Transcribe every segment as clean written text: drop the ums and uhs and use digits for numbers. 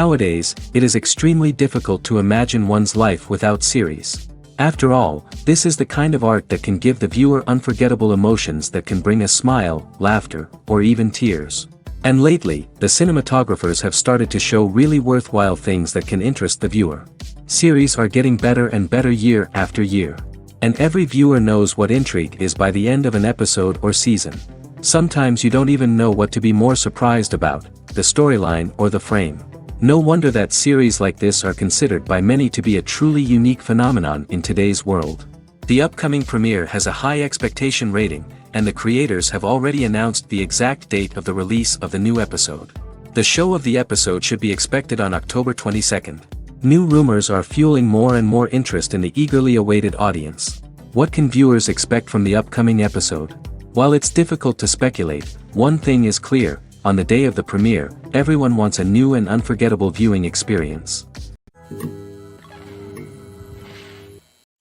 Nowadays, it is extremely difficult to imagine one's life without series. After all, this is the kind of art that can give the viewer unforgettable emotions that can bring a smile, laughter, or even tears. And lately, the cinematographers have started to show really worthwhile things that can interest the viewer. Series are getting better and better year after year. And every viewer knows what intrigue is by the end of an episode or season. Sometimes you don't even know what to be more surprised about, the storyline or the frame. No wonder that series like this are considered by many to be a truly unique phenomenon in today's world. The upcoming premiere has a high expectation rating, and the creators have already announced the exact date of the release of the new episode. The show of the episode should be expected on October 22nd. New rumors are fueling more and more interest in the eagerly awaited audience. What can viewers expect from the upcoming episode? While it's difficult to speculate, one thing is clear: on the day of the premiere, everyone wants a new and unforgettable viewing experience.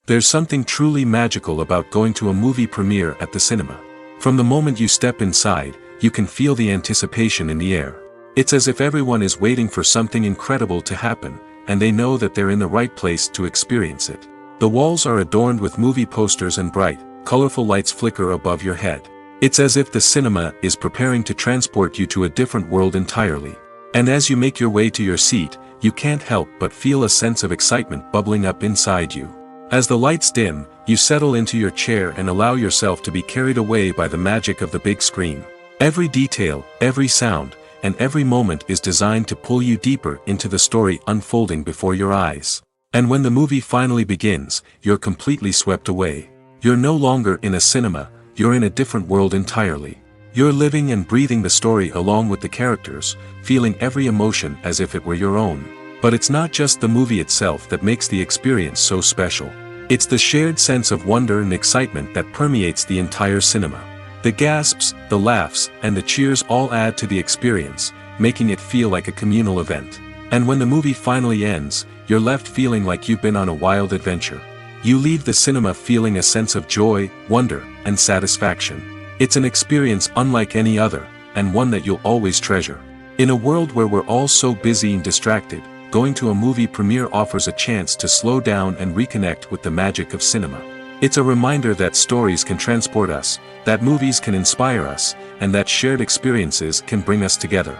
There's something truly magical about going to a movie premiere at the cinema. From the moment you step inside, you can feel the anticipation in the air. It's as if everyone is waiting for something incredible to happen, and they know that they're in the right place to experience it. The walls are adorned with movie posters and bright, colorful lights flicker above your head. It's as if the cinema is preparing to transport you to a different world entirely. And as you make your way to your seat, you can't help but feel a sense of excitement bubbling up inside you. As the lights dim, you settle into your chair and allow yourself to be carried away by the magic of the big screen. Every detail, every sound, and every moment is designed to pull you deeper into the story unfolding before your eyes. And when the movie finally begins, you're completely swept away. You're no longer in a cinema, you're in a different world entirely. You're living and breathing the story along with the characters, feeling every emotion as if it were your own. But it's not just the movie itself that makes the experience so special. It's the shared sense of wonder and excitement that permeates the entire cinema. The gasps, the laughs, and the cheers all add to the experience, making it feel like a communal event. And when the movie finally ends, you're left feeling like you've been on a wild adventure. You leave the cinema feeling a sense of joy, wonder, and satisfaction. It's an experience unlike any other, and one that you'll always treasure. In a world where we're all so busy and distracted, going to a movie premiere offers a chance to slow down and reconnect with the magic of cinema. It's a reminder that stories can transport us, that movies can inspire us, and that shared experiences can bring us together.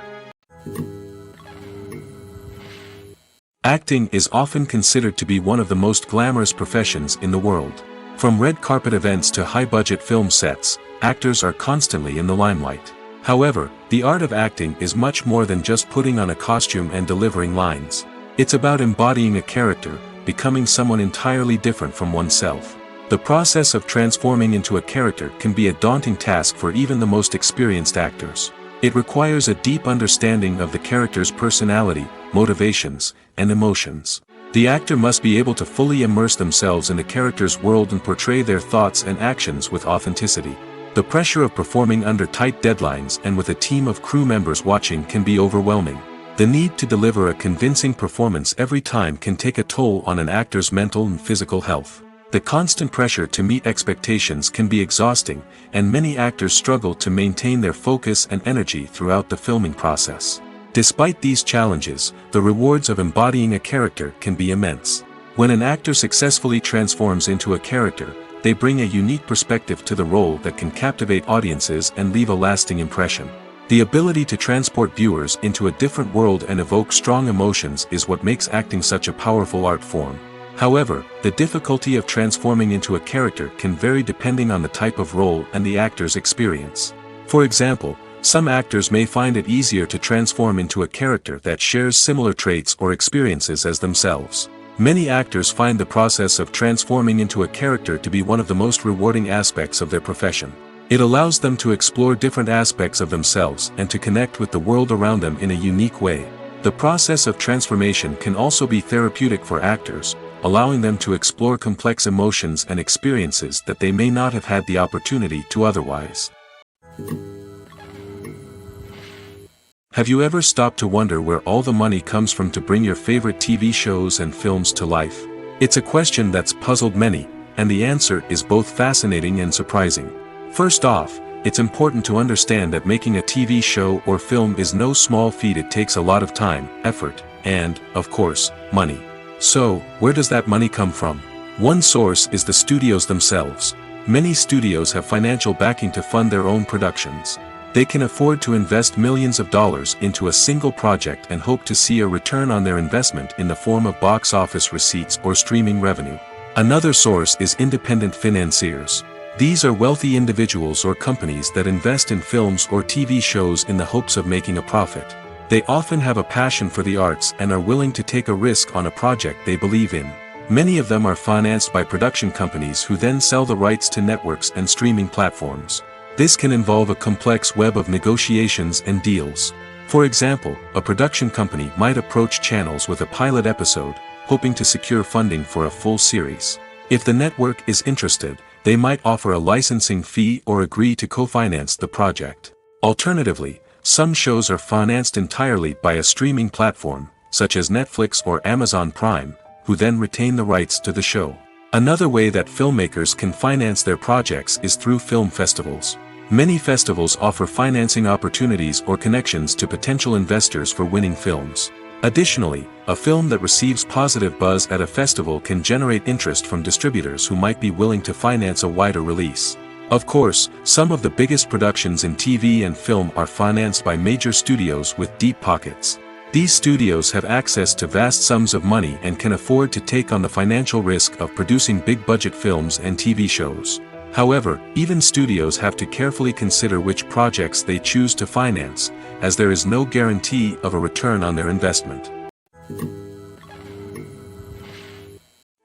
Acting is often considered to be one of the most glamorous professions in the world. From red carpet events to high-budget film sets, actors are constantly in the limelight. However, the art of acting is much more than just putting on a costume and delivering lines. It's about embodying a character, becoming someone entirely different from oneself. The process of transforming into a character can be a daunting task for even the most experienced actors. It requires a deep understanding of the character's personality, motivations, and emotions. The actor must be able to fully immerse themselves in the character's world and portray their thoughts and actions with authenticity. The pressure of performing under tight deadlines and with a team of crew members watching can be overwhelming. The need to deliver a convincing performance every time can take a toll on an actor's mental and physical health. The constant pressure to meet expectations can be exhausting, and many actors struggle to maintain their focus and energy throughout the filming process. Despite these challenges, the rewards of embodying a character can be immense. When an actor successfully transforms into a character, they bring a unique perspective to the role that can captivate audiences and leave a lasting impression. The ability to transport viewers into a different world and evoke strong emotions is what makes acting such a powerful art form. However, the difficulty of transforming into a character can vary depending on the type of role and the actor's experience. For example, some actors may find it easier to transform into a character that shares similar traits or experiences as themselves. Many actors find the process of transforming into a character to be one of the most rewarding aspects of their profession. It allows them to explore different aspects of themselves and to connect with the world around them in a unique way. The process of transformation can also be therapeutic for actors, allowing them to explore complex emotions and experiences that they may not have had the opportunity to otherwise. Have you ever stopped to wonder where all the money comes from to bring your favorite TV shows and films to life? It's a question that's puzzled many, and the answer is both fascinating and surprising. First off, it's important to understand that making a TV show or film is no small feat. It takes a lot of time, effort, and, of course, money. So, where does that money come from? One source is the studios themselves. Many studios have financial backing to fund their own productions. They can afford to invest millions of dollars into a single project and hope to see a return on their investment in the form of box office receipts or streaming revenue. Another source is independent financiers. These are wealthy individuals or companies that invest in films or TV shows in the hopes of making a profit. They often have a passion for the arts and are willing to take a risk on a project they believe in. Many of them are financed by production companies who then sell the rights to networks and streaming platforms. This can involve a complex web of negotiations and deals. For example, a production company might approach channels with a pilot episode, hoping to secure funding for a full series. If the network is interested, they might offer a licensing fee or agree to co-finance the project. Alternatively, some shows are financed entirely by a streaming platform, such as Netflix or Amazon Prime, who then retain the rights to the show. Another way that filmmakers can finance their projects is through film festivals. Many festivals offer financing opportunities or connections to potential investors for winning films. Additionally, a film that receives positive buzz at a festival can generate interest from distributors who might be willing to finance a wider release. Of course, some of the biggest productions in TV and film are financed by major studios with deep pockets. These studios have access to vast sums of money and can afford to take on the financial risk of producing big-budget films and TV shows. However, even studios have to carefully consider which projects they choose to finance, as there is no guarantee of a return on their investment.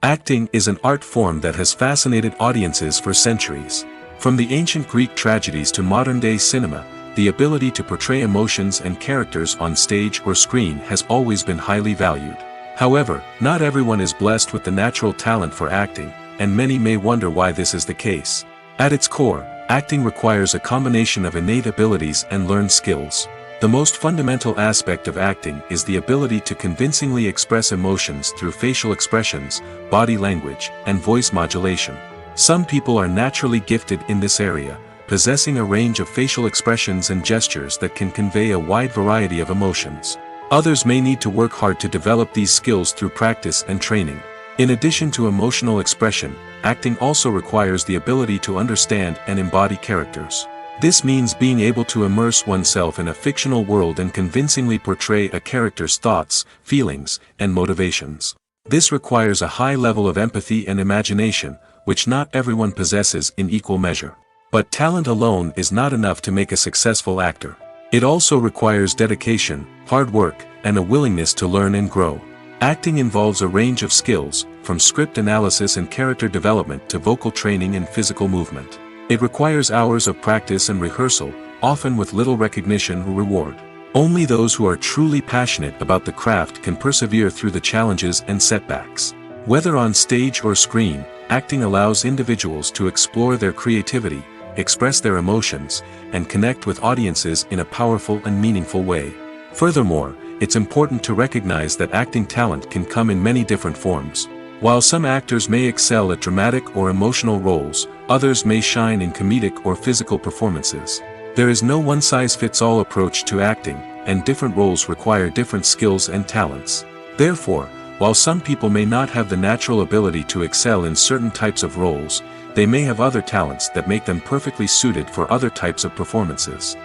Acting is an art form that has fascinated audiences for centuries. From the ancient Greek tragedies to modern-day cinema, the ability to portray emotions and characters on stage or screen has always been highly valued. However, not everyone is blessed with the natural talent for acting, and many may wonder why this is the case. At its core, acting requires a combination of innate abilities and learned skills. The most fundamental aspect of acting is the ability to convincingly express emotions through facial expressions, body language, and voice modulation. Some people are naturally gifted in this area, possessing a range of facial expressions and gestures that can convey a wide variety of emotions. Others may need to work hard to develop these skills through practice and training. In addition to emotional expression, acting also requires the ability to understand and embody characters. This means being able to immerse oneself in a fictional world and convincingly portray a character's thoughts, feelings, and motivations. This requires a high level of empathy and imagination, which not everyone possesses in equal measure. But talent alone is not enough to make a successful actor. It also requires dedication, hard work, and a willingness to learn and grow. Acting involves a range of skills, from script analysis and character development to vocal training and physical movement. It requires hours of practice and rehearsal, often with little recognition or reward. Only those who are truly passionate about the craft can persevere through the challenges and setbacks. Whether on stage or screen, acting allows individuals to explore their creativity, express their emotions, and connect with audiences in a powerful and meaningful way. Furthermore, it's important to recognize that acting talent can come in many different forms. While some actors may excel at dramatic or emotional roles, others may shine in comedic or physical performances. There is no one-size-fits-all approach to acting, and different roles require different skills and talents. Therefore, while some people may not have the natural ability to excel in certain types of roles, they may have other talents that make them perfectly suited for other types of performances.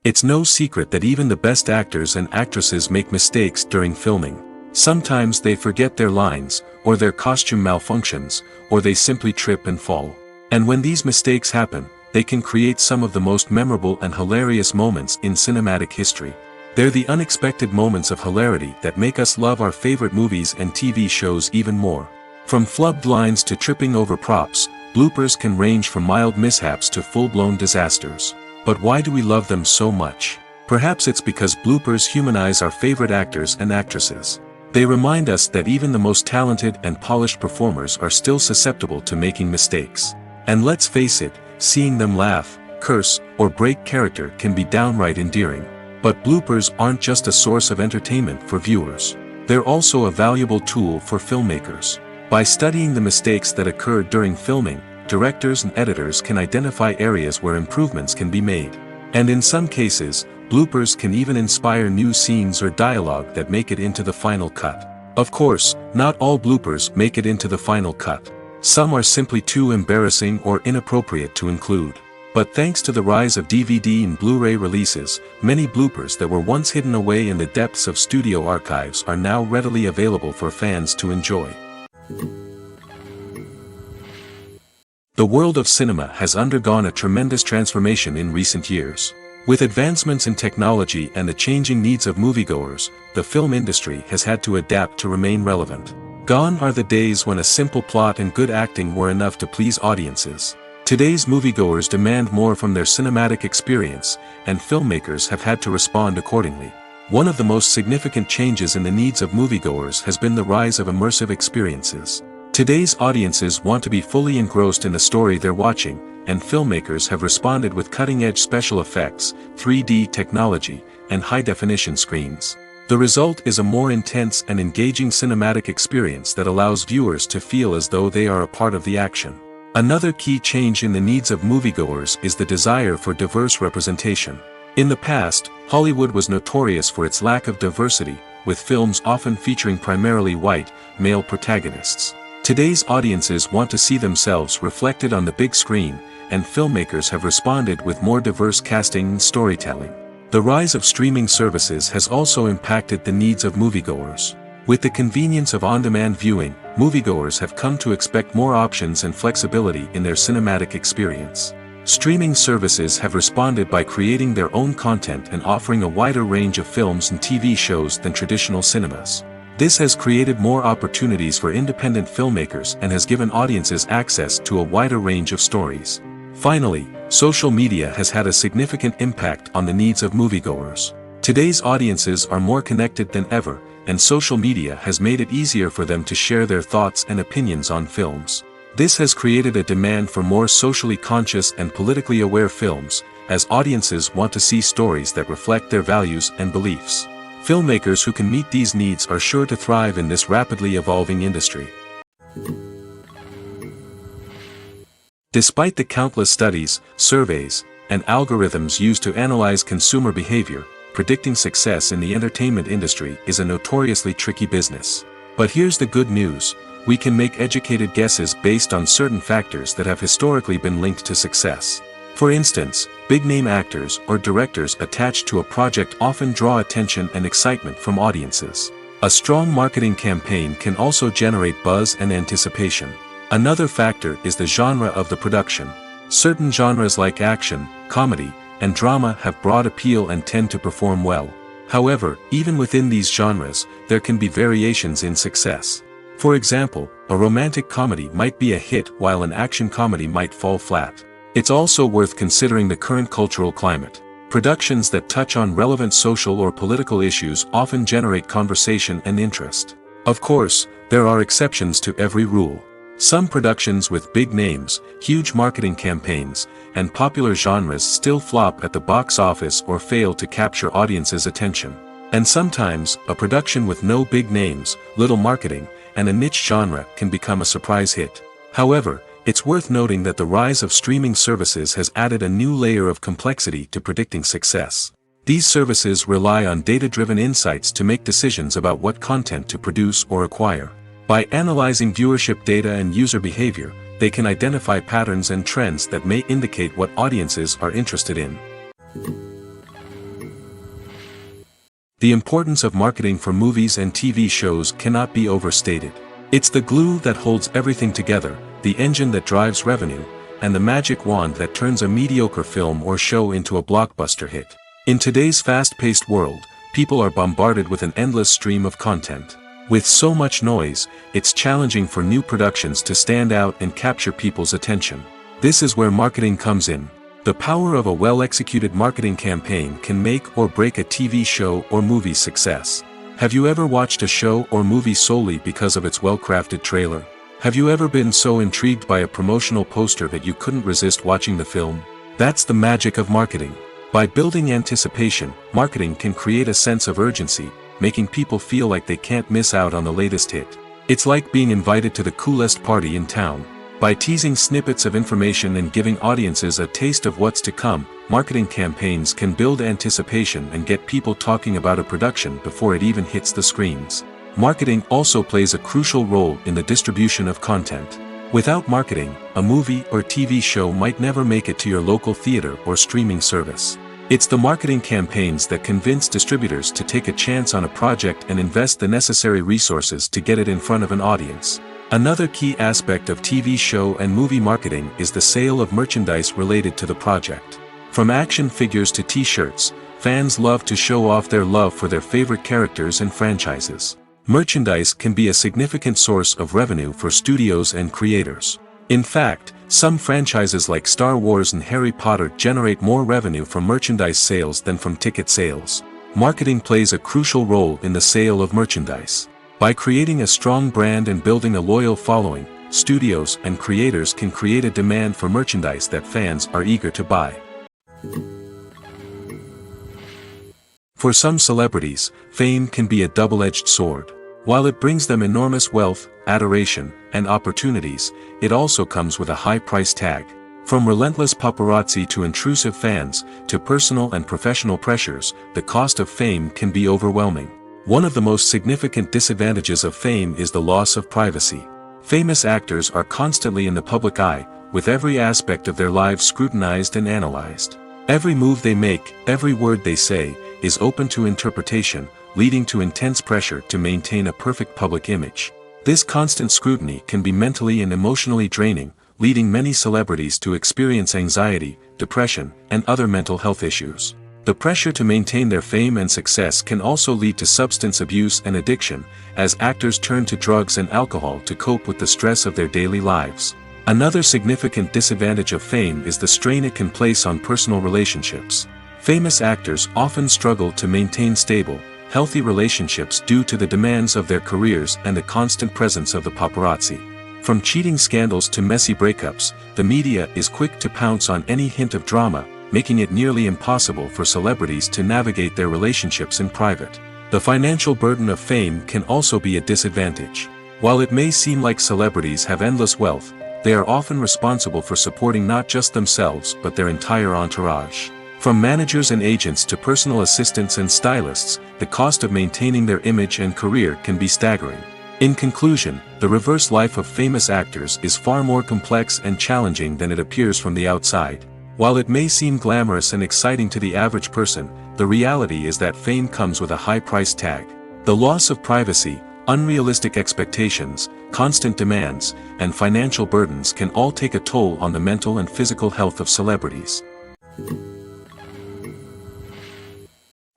It's no secret that even the best actors and actresses make mistakes during filming. Sometimes they forget their lines, or their costume malfunctions, or they simply trip and fall. And when these mistakes happen, they can create some of the most memorable and hilarious moments in cinematic history. They're the unexpected moments of hilarity that make us love our favorite movies and TV shows even more. From flubbed lines to tripping over props, bloopers can range from mild mishaps to full-blown disasters. But why do we love them so much? Perhaps it's because bloopers humanize our favorite actors and actresses. They remind us that even the most talented and polished performers are still susceptible to making mistakes. And let's face it, seeing them laugh, curse, or break character can be downright endearing. But bloopers aren't just a source of entertainment for viewers. They're also a valuable tool for filmmakers. By studying the mistakes that occurred during filming, directors and editors can identify areas where improvements can be made. And in some cases, bloopers can even inspire new scenes or dialogue that make it into the final cut. Of course, not all bloopers make it into the final cut. Some are simply too embarrassing or inappropriate to include. But thanks to the rise of DVD and Blu-ray releases, many bloopers that were once hidden away in the depths of studio archives are now readily available for fans to enjoy. The world of cinema has undergone a tremendous transformation in recent years. With advancements in technology and the changing needs of moviegoers, the film industry has had to adapt to remain relevant. Gone are the days when a simple plot and good acting were enough to please audiences. Today's moviegoers demand more from their cinematic experience, and filmmakers have had to respond accordingly. One of the most significant changes in the needs of moviegoers has been the rise of immersive experiences. Today's audiences want to be fully engrossed in the story they're watching, and filmmakers have responded with cutting-edge special effects, 3D technology, and high-definition screens. The result is a more intense and engaging cinematic experience that allows viewers to feel as though they are a part of the action. Another key change in the needs of moviegoers is the desire for diverse representation. In the past, Hollywood was notorious for its lack of diversity, with films often featuring primarily white, male protagonists. Today's audiences want to see themselves reflected on the big screen, and filmmakers have responded with more diverse casting and storytelling. The rise of streaming services has also impacted the needs of moviegoers. With the convenience of on-demand viewing, moviegoers have come to expect more options and flexibility in their cinematic experience. Streaming services have responded by creating their own content and offering a wider range of films and TV shows than traditional cinemas. This has created more opportunities for independent filmmakers and has given audiences access to a wider range of stories. Finally, social media has had a significant impact on the needs of moviegoers. Today's audiences are more connected than ever, and social media has made it easier for them to share their thoughts and opinions on films. This has created a demand for more socially conscious and politically aware films, as audiences want to see stories that reflect their values and beliefs. Filmmakers who can meet these needs are sure to thrive in this rapidly evolving industry. Despite the countless studies, surveys, and algorithms used to analyze consumer behavior, predicting success in the entertainment industry is a notoriously tricky business. But here's the good news: we can make educated guesses based on certain factors that have historically been linked to success. For instance, big-name actors or directors attached to a project often draw attention and excitement from audiences. A strong marketing campaign can also generate buzz and anticipation. Another factor is the genre of the production. Certain genres like action, comedy, and drama have broad appeal and tend to perform well. However, even within these genres, there can be variations in success. For example, a romantic comedy might be a hit while an action comedy might fall flat. It's also worth considering the current cultural climate. Productions that touch on relevant social or political issues often generate conversation and interest. Of course, there are exceptions to every rule. Some productions with big names, huge marketing campaigns, and popular genres still flop at the box office or fail to capture audiences' attention. And sometimes, a production with no big names, little marketing, and a niche genre can become a surprise hit. However, it's worth noting that the rise of streaming services has added a new layer of complexity to predicting success. These services rely on data-driven insights to make decisions about what content to produce or acquire. By analyzing viewership data and user behavior, they can identify patterns and trends that may indicate what audiences are interested in. The importance of marketing for movies and TV shows cannot be overstated. It's the glue that holds everything together, the engine that drives revenue, and the magic wand that turns a mediocre film or show into a blockbuster hit. In today's fast-paced world, people are bombarded with an endless stream of content. With so much noise, it's challenging for new productions to stand out and capture people's attention. This is where marketing comes in. The power of a well-executed marketing campaign can make or break a TV show or movie's success. Have you ever watched a show or movie solely because of its well-crafted trailer? Have you ever been so intrigued by a promotional poster that you couldn't resist watching the film? That's the magic of marketing. By building anticipation, marketing can create a sense of urgency, making people feel like they can't miss out on the latest hit. It's like being invited to the coolest party in town. By teasing snippets of information and giving audiences a taste of what's to come, marketing campaigns can build anticipation and get people talking about a production before it even hits the screens. Marketing also plays a crucial role in the distribution of content. Without marketing, a movie or TV show might never make it to your local theater or streaming service. It's the marketing campaigns that convince distributors to take a chance on a project and invest the necessary resources to get it in front of an audience. Another key aspect of TV show and movie marketing is the sale of merchandise related to the project. From action figures to t-shirts, fans love to show off their love for their favorite characters and franchises. Merchandise can be a significant source of revenue for studios and creators. In fact, some franchises like Star Wars and Harry Potter generate more revenue from merchandise sales than from ticket sales. Marketing plays a crucial role in the sale of merchandise. By creating a strong brand and building a loyal following, studios and creators can create a demand for merchandise that fans are eager to buy. For some celebrities, fame can be a double-edged sword. While it brings them enormous wealth, adoration, and opportunities, it also comes with a high price tag. From relentless paparazzi to intrusive fans, to personal and professional pressures, the cost of fame can be overwhelming. One of the most significant disadvantages of fame is the loss of privacy. Famous actors are constantly in the public eye, with every aspect of their lives scrutinized and analyzed. Every move they make, every word they say, is open to interpretation, leading to intense pressure to maintain a perfect public image. This constant scrutiny can be mentally and emotionally draining, leading many celebrities to experience anxiety, depression, and other mental health issues. The pressure to maintain their fame and success can also lead to substance abuse and addiction, as actors turn to drugs and alcohol to cope with the stress of their daily lives. Another significant disadvantage of fame is the strain it can place on personal relationships. Famous actors often struggle to maintain stable, healthy relationships due to the demands of their careers and the constant presence of the paparazzi. From cheating scandals to messy breakups, the media is quick to pounce on any hint of drama, making it nearly impossible for celebrities to navigate their relationships in private. The financial burden of fame can also be a disadvantage. While it may seem like celebrities have endless wealth, they are often responsible for supporting not just themselves but their entire entourage. From managers and agents to personal assistants and stylists, the cost of maintaining their image and career can be staggering. In conclusion, the reverse life of famous actors is far more complex and challenging than it appears from the outside. While it may seem glamorous and exciting to the average person, the reality is that fame comes with a high price tag. The loss of privacy, unrealistic expectations, constant demands, and financial burdens can all take a toll on the mental and physical health of celebrities.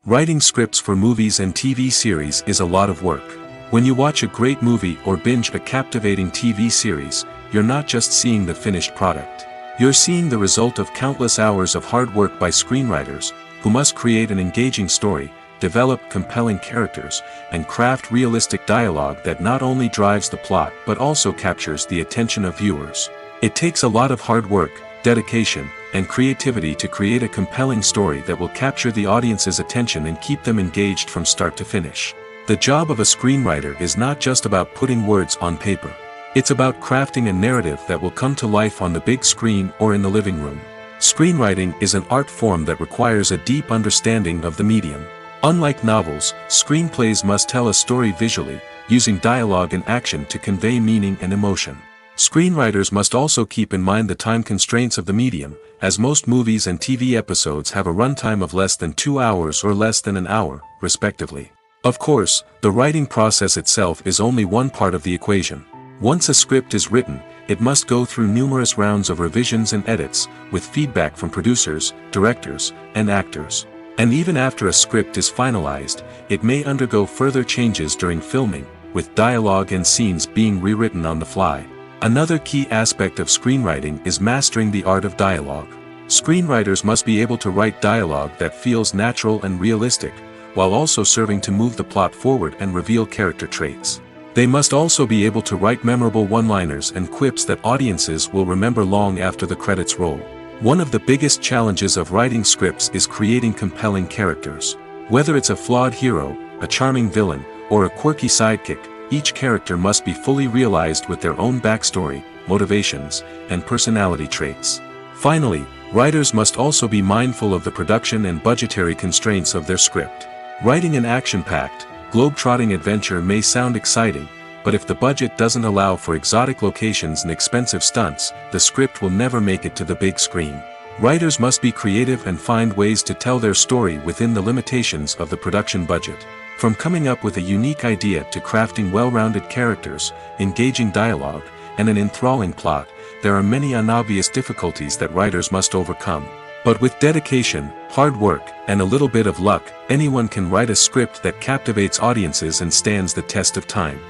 Writing scripts for movies and TV series is a lot of work. When you watch a great movie or binge a captivating TV series, you're not just seeing the finished product. You're seeing the result of countless hours of hard work by screenwriters, who must create an engaging story, develop compelling characters, and craft realistic dialogue that not only drives the plot but also captures the attention of viewers. It takes a lot of hard work, dedication, and creativity to create a compelling story that will capture the audience's attention and keep them engaged from start to finish. The job of a screenwriter is not just about putting words on paper. It's about crafting a narrative that will come to life on the big screen or in the living room. Screenwriting is an art form that requires a deep understanding of the medium. Unlike novels, screenplays must tell a story visually, using dialogue and action to convey meaning and emotion. Screenwriters must also keep in mind the time constraints of the medium, as most movies and TV episodes have a runtime of less than 2 hours or less than an hour, respectively. Of course, the writing process itself is only one part of the equation. Once a script is written, it must go through numerous rounds of revisions and edits, with feedback from producers, directors, and actors. And even after a script is finalized, it may undergo further changes during filming, with dialogue and scenes being rewritten on the fly. Another key aspect of screenwriting is mastering the art of dialogue. Screenwriters must be able to write dialogue that feels natural and realistic, while also serving to move the plot forward and reveal character traits. They must also be able to write memorable one-liners and quips that audiences will remember long after the credits roll. One of the biggest challenges of writing scripts is creating compelling characters. Whether it's a flawed hero, a charming villain, or a quirky sidekick, each character must be fully realized with their own backstory, motivations, and personality traits. Finally, writers must also be mindful of the production and budgetary constraints of their script. Writing an action-packed, globe-trotting adventure may sound exciting, but if the budget doesn't allow for exotic locations and expensive stunts, the script will never make it to the big screen. Writers must be creative and find ways to tell their story within the limitations of the production budget. From coming up with a unique idea to crafting well-rounded characters, engaging dialogue, and an enthralling plot, there are many unobvious difficulties that writers must overcome. But with dedication, hard work, and a little bit of luck, anyone can write a script that captivates audiences and stands the test of time.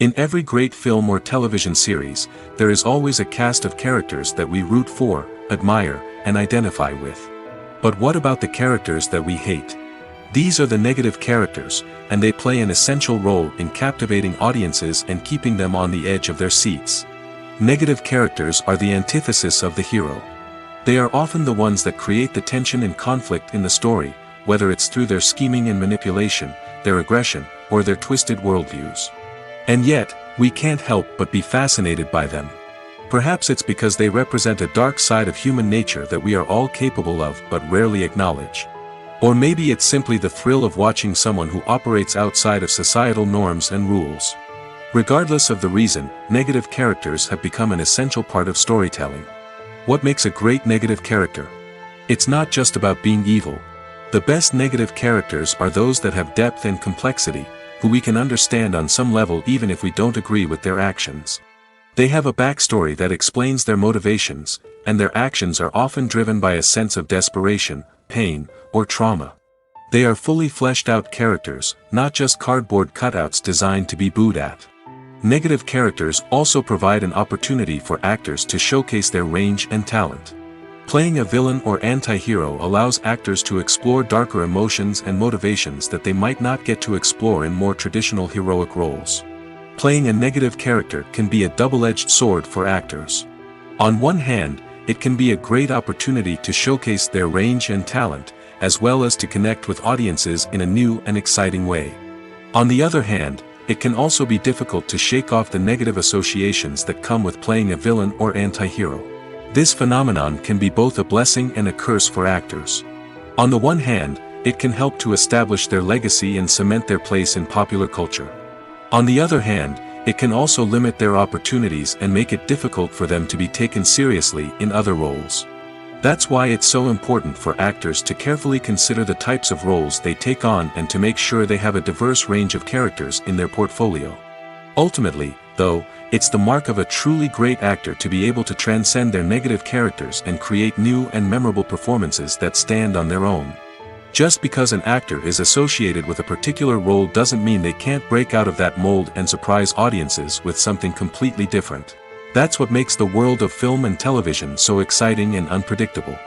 In every great film or television series, there is always a cast of characters that we root for, admire, and identify with. But what about the characters that we hate? These are the negative characters, and they play an essential role in captivating audiences and keeping them on the edge of their seats. Negative characters are the antithesis of the hero. They are often the ones that create the tension and conflict in the story, whether it's through their scheming and manipulation, their aggression, or their twisted worldviews. And yet, we can't help but be fascinated by them. Perhaps it's because they represent a dark side of human nature that we are all capable of but rarely acknowledge. Or maybe it's simply the thrill of watching someone who operates outside of societal norms and rules. Regardless of the reason, negative characters have become an essential part of storytelling. What makes a great negative character? It's not just about being evil. The best negative characters are those that have depth and complexity, who we can understand on some level even if we don't agree with their actions. They have a backstory that explains their motivations, and their actions are often driven by a sense of desperation, pain, or trauma. They are fully fleshed out characters, not just cardboard cutouts designed to be booed at. Negative characters also provide an opportunity for actors to showcase their range and talent. Playing a villain or anti-hero allows actors to explore darker emotions and motivations that they might not get to explore in more traditional heroic roles. Playing a negative character can be a double-edged sword for actors. On one hand, it can be a great opportunity to showcase their range and talent, as well as to connect with audiences in a new and exciting way. On the other hand, it can also be difficult to shake off the negative associations that come with playing a villain or anti-hero. This phenomenon can be both a blessing and a curse for actors. On the one hand, it can help to establish their legacy and cement their place in popular culture. On the other hand, it can also limit their opportunities and make it difficult for them to be taken seriously in other roles. That's why it's so important for actors to carefully consider the types of roles they take on and to make sure they have a diverse range of characters in their portfolio. Ultimately, though, it's the mark of a truly great actor to be able to transcend their negative characters and create new and memorable performances that stand on their own. Just because an actor is associated with a particular role doesn't mean they can't break out of that mold and surprise audiences with something completely different. That's what makes the world of film and television so exciting and unpredictable.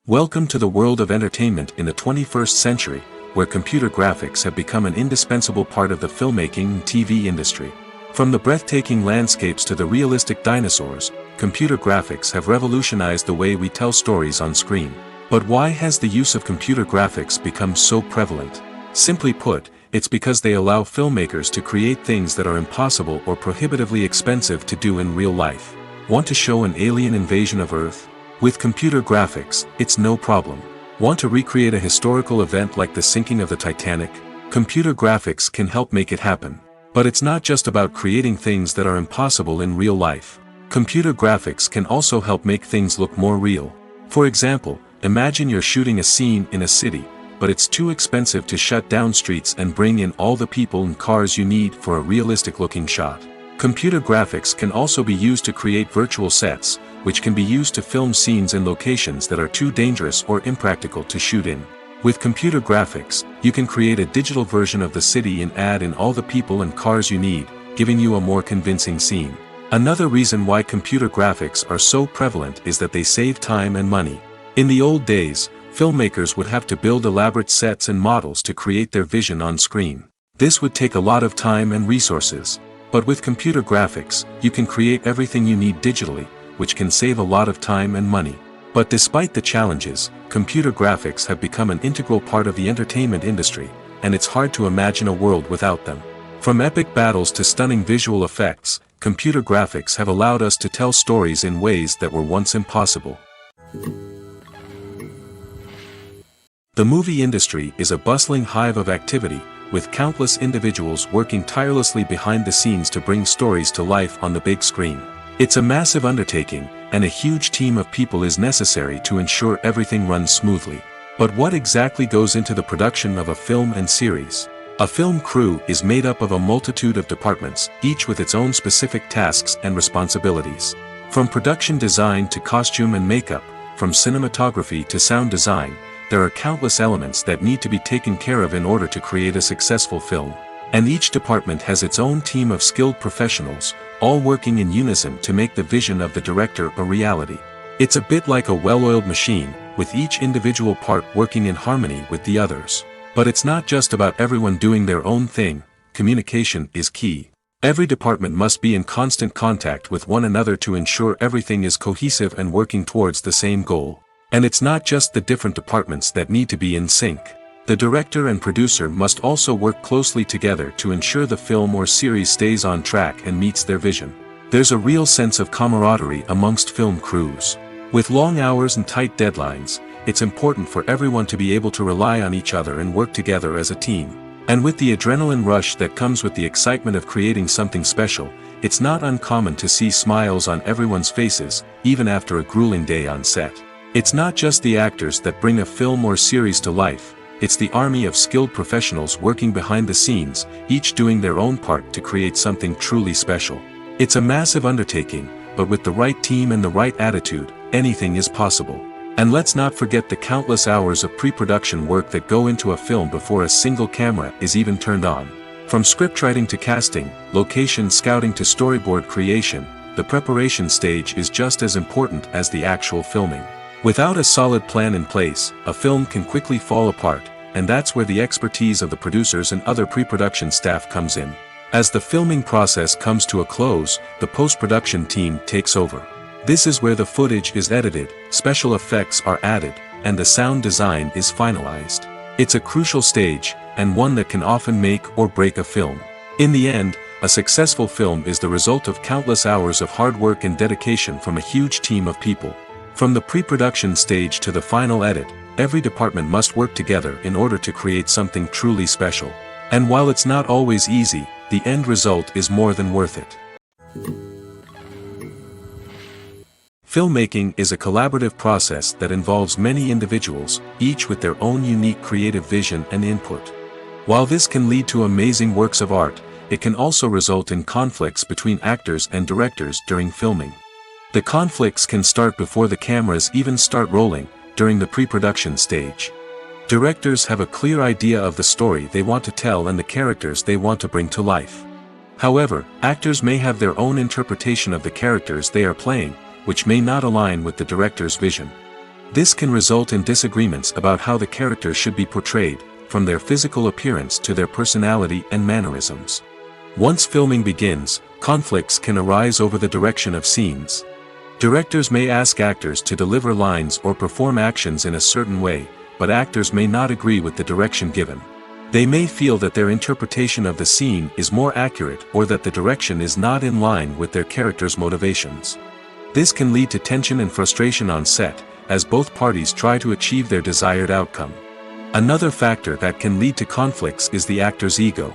Welcome to the world of entertainment in the 21st century, where computer graphics have become an indispensable part of the filmmaking and TV industry. From the breathtaking landscapes to the realistic dinosaurs, computer graphics have revolutionized the way we tell stories on screen. But why has the use of computer graphics become so prevalent? Simply put, it's because they allow filmmakers to create things that are impossible or prohibitively expensive to do in real life. Want to show an alien invasion of Earth? With computer graphics, it's no problem. Want to recreate a historical event like the sinking of the Titanic? Computer graphics can help make it happen. But it's not just about creating things that are impossible in real life. Computer graphics can also help make things look more real. For example, imagine you're shooting a scene in a city, but it's too expensive to shut down streets and bring in all the people and cars you need for a realistic-looking shot. Computer graphics can also be used to create virtual sets, which can be used to film scenes in locations that are too dangerous or impractical to shoot in. With computer graphics, you can create a digital version of the city and add in all the people and cars you need, giving you a more convincing scene. Another reason why computer graphics are so prevalent is that they save time and money. In the old days, filmmakers would have to build elaborate sets and models to create their vision on screen. This would take a lot of time and resources. But with computer graphics, you can create everything you need digitally, which can save a lot of time and money. But despite the challenges, computer graphics have become an integral part of the entertainment industry, and it's hard to imagine a world without them. From epic battles to stunning visual effects, computer graphics have allowed us to tell stories in ways that were once impossible. The movie industry is a bustling hive of activity, with countless individuals working tirelessly behind the scenes to bring stories to life on the big screen. It's a massive undertaking, and a huge team of people is necessary to ensure everything runs smoothly. But what exactly goes into the production of a film and series? A film crew is made up of a multitude of departments, each with its own specific tasks and responsibilities. From production design to costume and makeup, from cinematography to sound design, there are countless elements that need to be taken care of in order to create a successful film. And each department has its own team of skilled professionals, all working in unison to make the vision of the director a reality. It's a bit like a well-oiled machine, with each individual part working in harmony with the others. But it's not just about everyone doing their own thing. Communication is key. Every department must be in constant contact with one another to ensure everything is cohesive and working towards the same goal. And it's not just the different departments that need to be in sync. The director and producer must also work closely together to ensure the film or series stays on track and meets their vision. There's a real sense of camaraderie amongst film crews. With long hours and tight deadlines, it's important for everyone to be able to rely on each other and work together as a team. And with the adrenaline rush that comes with the excitement of creating something special, it's not uncommon to see smiles on everyone's faces, even after a grueling day on set. It's not just the actors that bring a film or series to life, it's the army of skilled professionals working behind the scenes, each doing their own part to create something truly special. It's a massive undertaking, but with the right team and the right attitude, anything is possible. And let's not forget the countless hours of pre-production work that go into a film before a single camera is even turned on. From scriptwriting to casting, location scouting to storyboard creation, the preparation stage is just as important as the actual filming. Without a solid plan in place, a film can quickly fall apart, and that's where the expertise of the producers and other pre-production staff comes in. As the filming process comes to a close, the post-production team takes over. This is where the footage is edited, special effects are added, and the sound design is finalized. It's a crucial stage, and one that can often make or break a film. In the end, a successful film is the result of countless hours of hard work and dedication from a huge team of people. From the pre-production stage to the final edit, every department must work together in order to create something truly special. And while it's not always easy, the end result is more than worth it. Filmmaking is a collaborative process that involves many individuals, each with their own unique creative vision and input. While this can lead to amazing works of art, it can also result in conflicts between actors and directors during filming. The conflicts can start before the cameras even start rolling, during the pre-production stage. Directors have a clear idea of the story they want to tell and the characters they want to bring to life. However, actors may have their own interpretation of the characters they are playing, which may not align with the director's vision. This can result in disagreements about how the characters should be portrayed, from their physical appearance to their personality and mannerisms. Once filming begins, conflicts can arise over the direction of scenes. Directors may ask actors to deliver lines or perform actions in a certain way, but actors may not agree with the direction given. They may feel that their interpretation of the scene is more accurate or that the direction is not in line with their character's motivations. This can lead to tension and frustration on set, as both parties try to achieve their desired outcome. Another factor that can lead to conflicts is the actor's ego.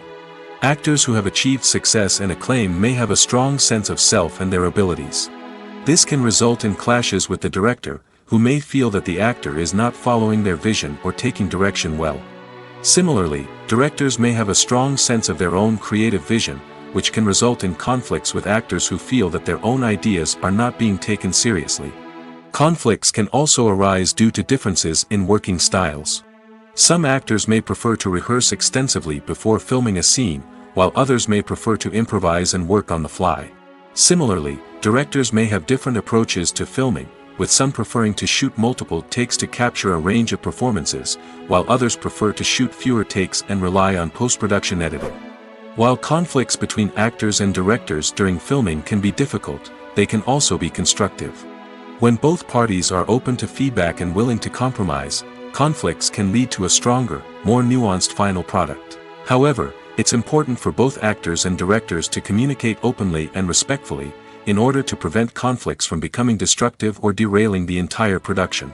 Actors who have achieved success and acclaim may have a strong sense of self and their abilities. This can result in clashes with the director, who may feel that the actor is not following their vision or taking direction well. Similarly, directors may have a strong sense of their own creative vision, which can result in conflicts with actors who feel that their own ideas are not being taken seriously. Conflicts can also arise due to differences in working styles. Some actors may prefer to rehearse extensively before filming a scene, while others may prefer to improvise and work on the fly. Similarly, directors may have different approaches to filming, with some preferring to shoot multiple takes to capture a range of performances, while others prefer to shoot fewer takes and rely on post-production editing. While conflicts between actors and directors during filming can be difficult, they can also be constructive. When both parties are open to feedback and willing to compromise, conflicts can lead to a stronger, more nuanced final product. However, it's important for both actors and directors to communicate openly and respectfully, in order to prevent conflicts from becoming destructive or derailing the entire production.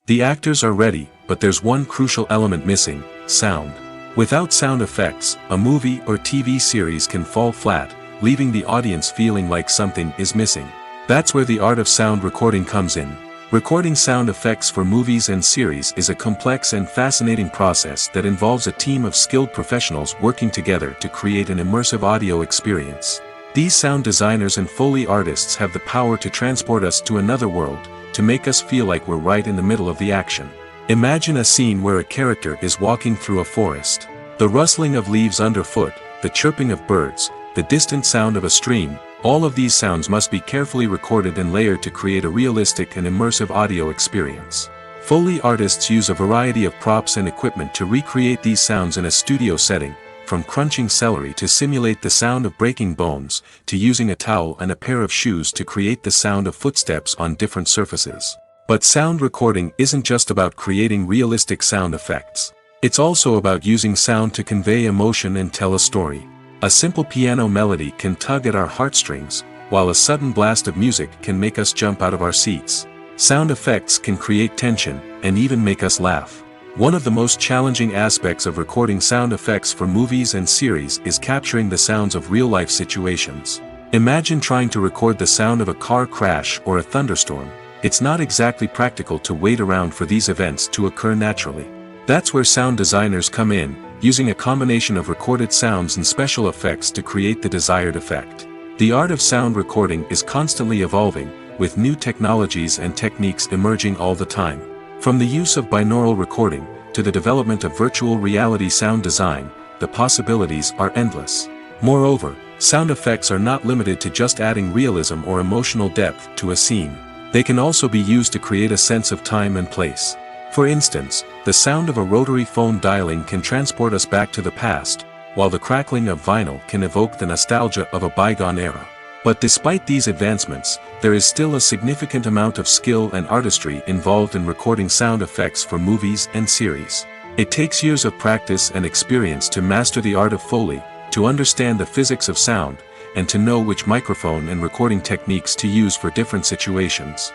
The actors are ready, but there's one crucial element missing: sound. Without sound effects, a movie or TV series can fall flat, leaving the audience feeling like something is missing. That's where the art of sound recording comes in. Recording sound effects for movies and series is a complex and fascinating process that involves a team of skilled professionals working together to create an immersive audio experience. These sound designers and Foley artists have the power to transport us to another world, to make us feel like we're right in the middle of the action. Imagine a scene where a character is walking through a forest. The rustling of leaves underfoot, the chirping of birds, the distant sound of a stream, all of these sounds must be carefully recorded and layered to create a realistic and immersive audio experience. Foley artists use a variety of props and equipment to recreate these sounds in a studio setting, from crunching celery to simulate the sound of breaking bones, to using a towel and a pair of shoes to create the sound of footsteps on different surfaces. But sound recording isn't just about creating realistic sound effects. It's also about using sound to convey emotion and tell a story. A simple piano melody can tug at our heartstrings, while a sudden blast of music can make us jump out of our seats. Sound effects can create tension, and even make us laugh. One of the most challenging aspects of recording sound effects for movies and series is capturing the sounds of real-life situations. Imagine trying to record the sound of a car crash or a thunderstorm. It's not exactly practical to wait around for these events to occur naturally. That's where sound designers come in, using a combination of recorded sounds and special effects to create the desired effect. The art of sound recording is constantly evolving, with new technologies and techniques emerging all the time. From the use of binaural recording, to the development of virtual reality sound design, the possibilities are endless. Moreover, sound effects are not limited to just adding realism or emotional depth to a scene. They can also be used to create a sense of time and place. For instance, the sound of a rotary phone dialing can transport us back to the past, while the crackling of vinyl can evoke the nostalgia of a bygone era. But despite these advancements, there is still a significant amount of skill and artistry involved in recording sound effects for movies and series. It takes years of practice and experience to master the art of Foley, to understand the physics of sound, and to know which microphone and recording techniques to use for different situations.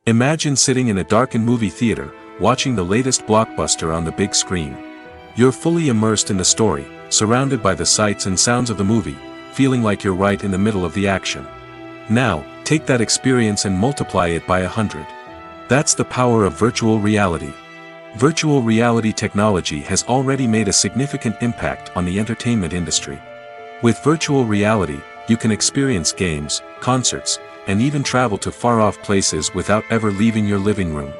Imagine sitting in a darkened movie theater, watching the latest blockbuster on the big screen. You're fully immersed in the story, surrounded by the sights and sounds of the movie, feeling like you're right in the middle of the action. Now, take that experience and multiply it by 100. That's the power of virtual reality. Virtual reality technology has already made a significant impact on the entertainment industry. With virtual reality, you can experience games, concerts, and even travel to far-off places without ever leaving your living room.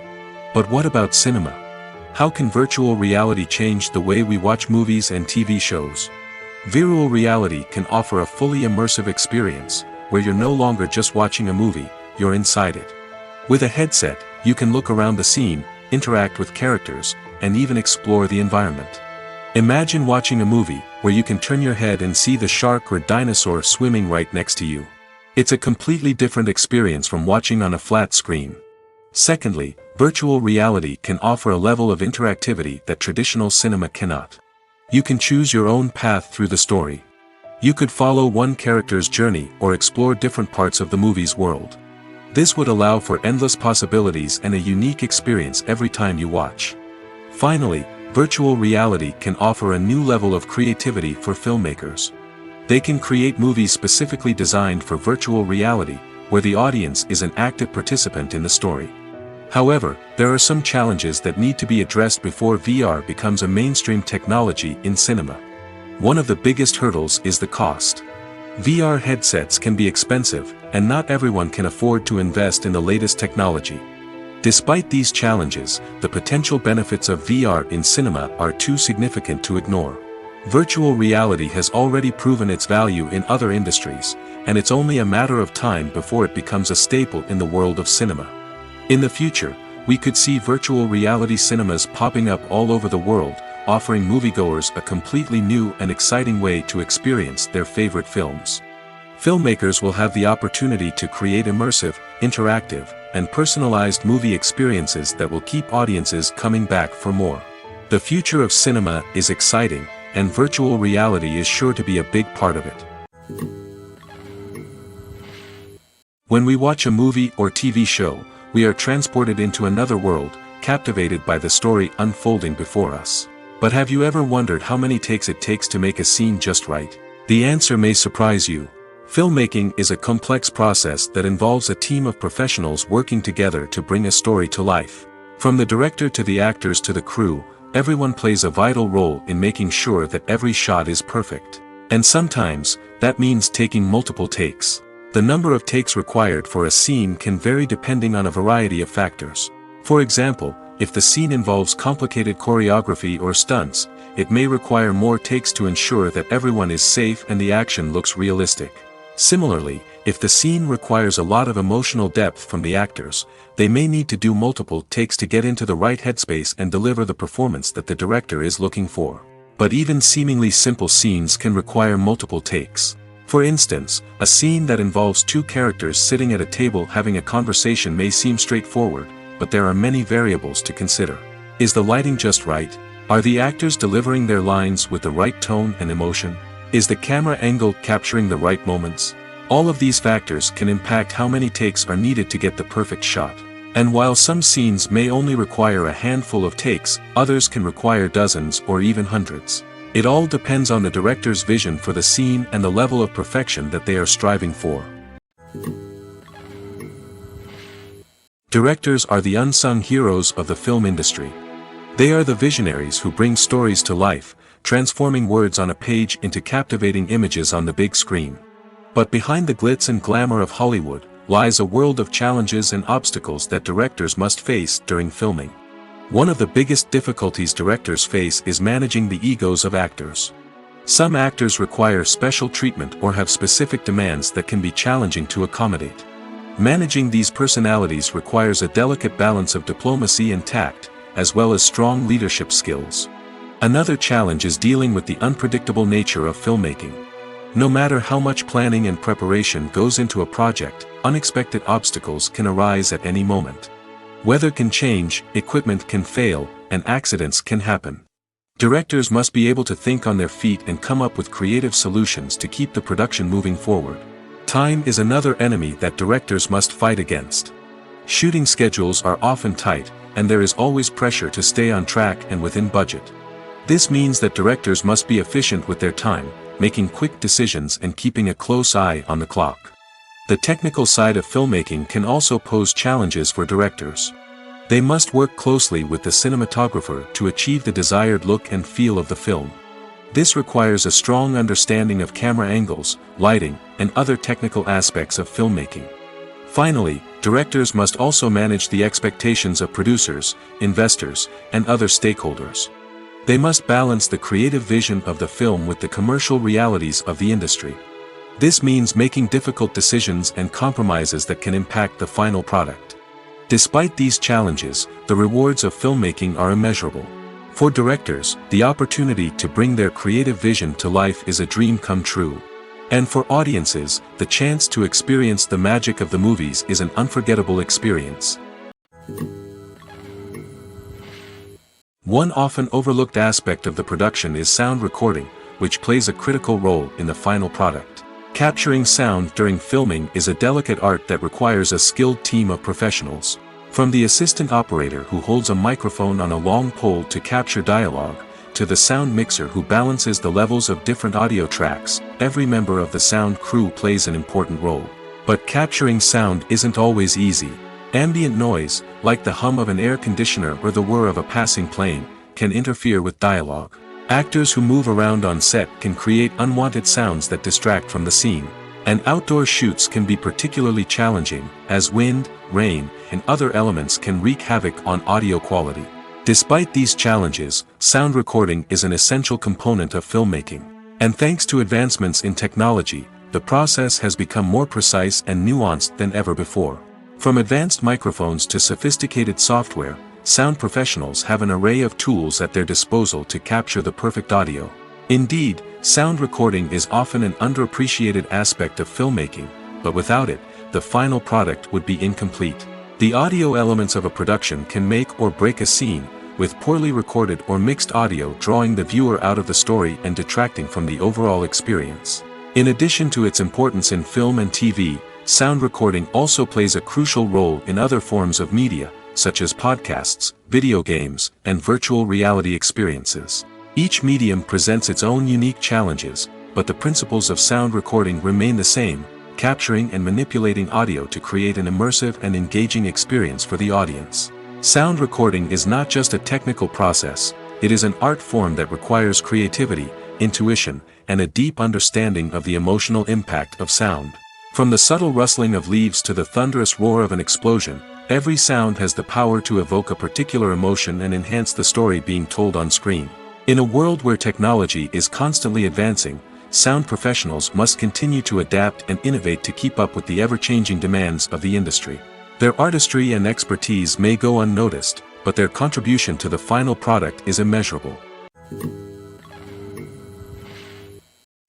But what about cinema? How can virtual reality change the way we watch movies and TV shows? Virtual reality can offer a fully immersive experience, where you're no longer just watching a movie, you're inside it. With a headset, you can look around the scene, interact with characters, and even explore the environment. Imagine watching a movie where you can turn your head and see the shark or dinosaur swimming right next to you. It's a completely different experience from watching on a flat screen. Secondly, virtual reality can offer a level of interactivity that traditional cinema cannot. You can choose your own path through the story. You could follow one character's journey or explore different parts of the movie's world. This would allow for endless possibilities and a unique experience every time you watch. Finally, virtual reality can offer a new level of creativity for filmmakers. They can create movies specifically designed for virtual reality, where the audience is an active participant in the story. However, there are some challenges that need to be addressed before VR becomes a mainstream technology in cinema. One of the biggest hurdles is the cost. VR headsets can be expensive, and not everyone can afford to invest in the latest technology. Despite these challenges, the potential benefits of VR in cinema are too significant to ignore. Virtual reality has already proven its value in other industries, and it's only a matter of time before it becomes a staple in the world of cinema. In the future, we could see virtual reality cinemas popping up all over the world, offering moviegoers a completely new and exciting way to experience their favorite films. Filmmakers will have the opportunity to create immersive, interactive, and personalized movie experiences that will keep audiences coming back for more. The future of cinema is exciting, and virtual reality is sure to be a big part of it. When we watch a movie or TV show, we are transported into another world, captivated by the story unfolding before us. But have you ever wondered how many takes it takes to make a scene just right? The answer may surprise you. Filmmaking is a complex process that involves a team of professionals working together to bring a story to life. From the director to the actors to the crew, everyone plays a vital role in making sure that every shot is perfect. And sometimes, that means taking multiple takes. The number of takes required for a scene can vary depending on a variety of factors. For example, if the scene involves complicated choreography or stunts, it may require more takes to ensure that everyone is safe and the action looks realistic. Similarly, if the scene requires a lot of emotional depth from the actors, they may need to do multiple takes to get into the right headspace and deliver the performance that the director is looking for. But even seemingly simple scenes can require multiple takes. For instance, a scene that involves two characters sitting at a table having a conversation may seem straightforward, but there are many variables to consider. Is the lighting just right? Are the actors delivering their lines with the right tone and emotion? Is the camera angle capturing the right moments? All of these factors can impact how many takes are needed to get the perfect shot. And while some scenes may only require a handful of takes, others can require dozens or even hundreds. It all depends on the director's vision for the scene and the level of perfection that they are striving for. Directors are the unsung heroes of the film industry. They are the visionaries who bring stories to life, transforming words on a page into captivating images on the big screen. But behind the glitz and glamour of Hollywood, lies a world of challenges and obstacles that directors must face during filming. One of the biggest difficulties directors face is managing the egos of actors. Some actors require special treatment or have specific demands that can be challenging to accommodate. Managing these personalities requires a delicate balance of diplomacy and tact, as well as strong leadership skills. Another challenge is dealing with the unpredictable nature of filmmaking. No matter how much planning and preparation goes into a project, unexpected obstacles can arise at any moment. Weather can change, equipment can fail, and accidents can happen. Directors must be able to think on their feet and come up with creative solutions to keep the production moving forward. Time is another enemy that directors must fight against. Shooting schedules are often tight, and there is always pressure to stay on track and within budget. This means that directors must be efficient with their time, making quick decisions and keeping a close eye on the clock. The technical side of filmmaking can also pose challenges for directors. They must work closely with the cinematographer to achieve the desired look and feel of the film. This requires a strong understanding of camera angles, lighting, and other technical aspects of filmmaking. Finally, directors must also manage the expectations of producers, investors, and other stakeholders. They must balance the creative vision of the film with the commercial realities of the industry. This means making difficult decisions and compromises that can impact the final product. Despite these challenges, the rewards of filmmaking are immeasurable. For directors, the opportunity to bring their creative vision to life is a dream come true. And for audiences, the chance to experience the magic of the movies is an unforgettable experience. One often overlooked aspect of the production is sound recording, which plays a critical role in the final product. Capturing sound during filming is a delicate art that requires a skilled team of professionals. From the assistant operator who holds a microphone on a long pole to capture dialogue, to the sound mixer who balances the levels of different audio tracks, every member of the sound crew plays an important role. But capturing sound isn't always easy. Ambient noise, like the hum of an air conditioner or the whir of a passing plane, can interfere with dialogue. Actors who move around on set can create unwanted sounds that distract from the scene. And outdoor shoots can be particularly challenging, as wind, rain, and other elements can wreak havoc on audio quality. Despite these challenges, sound recording is an essential component of filmmaking. And thanks to advancements in technology, the process has become more precise and nuanced than ever before. From advanced microphones to sophisticated software, sound professionals have an array of tools at their disposal to capture the perfect audio. Indeed, sound recording is often an underappreciated aspect of filmmaking, but without it, the final product would be incomplete. The audio elements of a production can make or break a scene, with poorly recorded or mixed audio drawing the viewer out of the story and detracting from the overall experience. In addition to its importance in film and TV, sound recording also plays a crucial role in other forms of media, such as podcasts, video games, and virtual reality experiences. Each medium presents its own unique challenges, but the principles of sound recording remain the same, capturing and manipulating audio to create an immersive and engaging experience for the audience. Sound recording is not just a technical process, it is an art form that requires creativity, intuition, and a deep understanding of the emotional impact of sound. From the subtle rustling of leaves to the thunderous roar of an explosion, every sound has the power to evoke a particular emotion and enhance the story being told on screen. In a world where technology is constantly advancing, sound professionals must continue to adapt and innovate to keep up with the ever-changing demands of the industry. Their artistry and expertise may go unnoticed, but their contribution to the final product is immeasurable.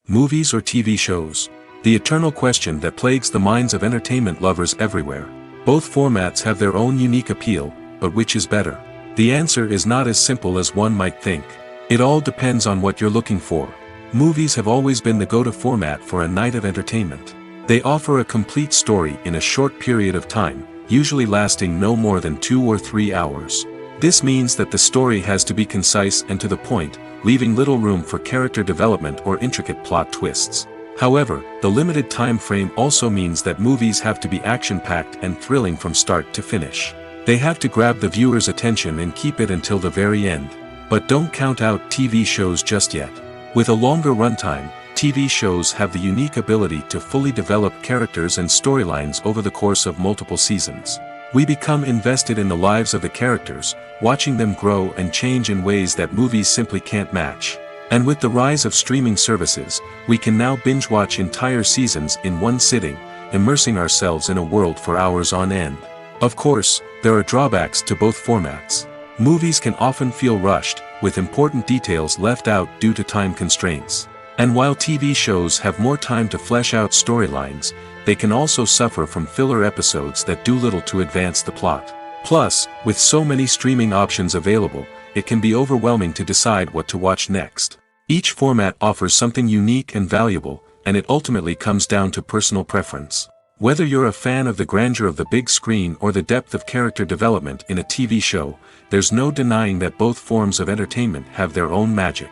Movies or TV shows? The eternal question that plagues the minds of entertainment lovers everywhere. Both formats have their own unique appeal, but which is better? The answer is not as simple as one might think. It all depends on what you're looking for. Movies have always been the go-to format for a night of entertainment. They offer a complete story in a short period of time, usually lasting no more than 2 or 3 hours. This means that the story has to be concise and to the point, leaving little room for character development or intricate plot twists. However, the limited time frame also means that movies have to be action-packed and thrilling from start to finish. They have to grab the viewer's attention and keep it until the very end. But don't count out TV shows just yet. With a longer runtime, TV shows have the unique ability to fully develop characters and storylines over the course of multiple seasons. We become invested in the lives of the characters, watching them grow and change in ways that movies simply can't match. And with the rise of streaming services, we can now binge-watch entire seasons in one sitting, immersing ourselves in a world for hours on end. Of course, there are drawbacks to both formats. Movies can often feel rushed, with important details left out due to time constraints. And while TV shows have more time to flesh out storylines, they can also suffer from filler episodes that do little to advance the plot. Plus, with so many streaming options available, it can be overwhelming to decide what to watch next. Each format offers something unique and valuable, and it ultimately comes down to personal preference. Whether you're a fan of the grandeur of the big screen or the depth of character development in a TV show, there's no denying that both forms of entertainment have their own magic.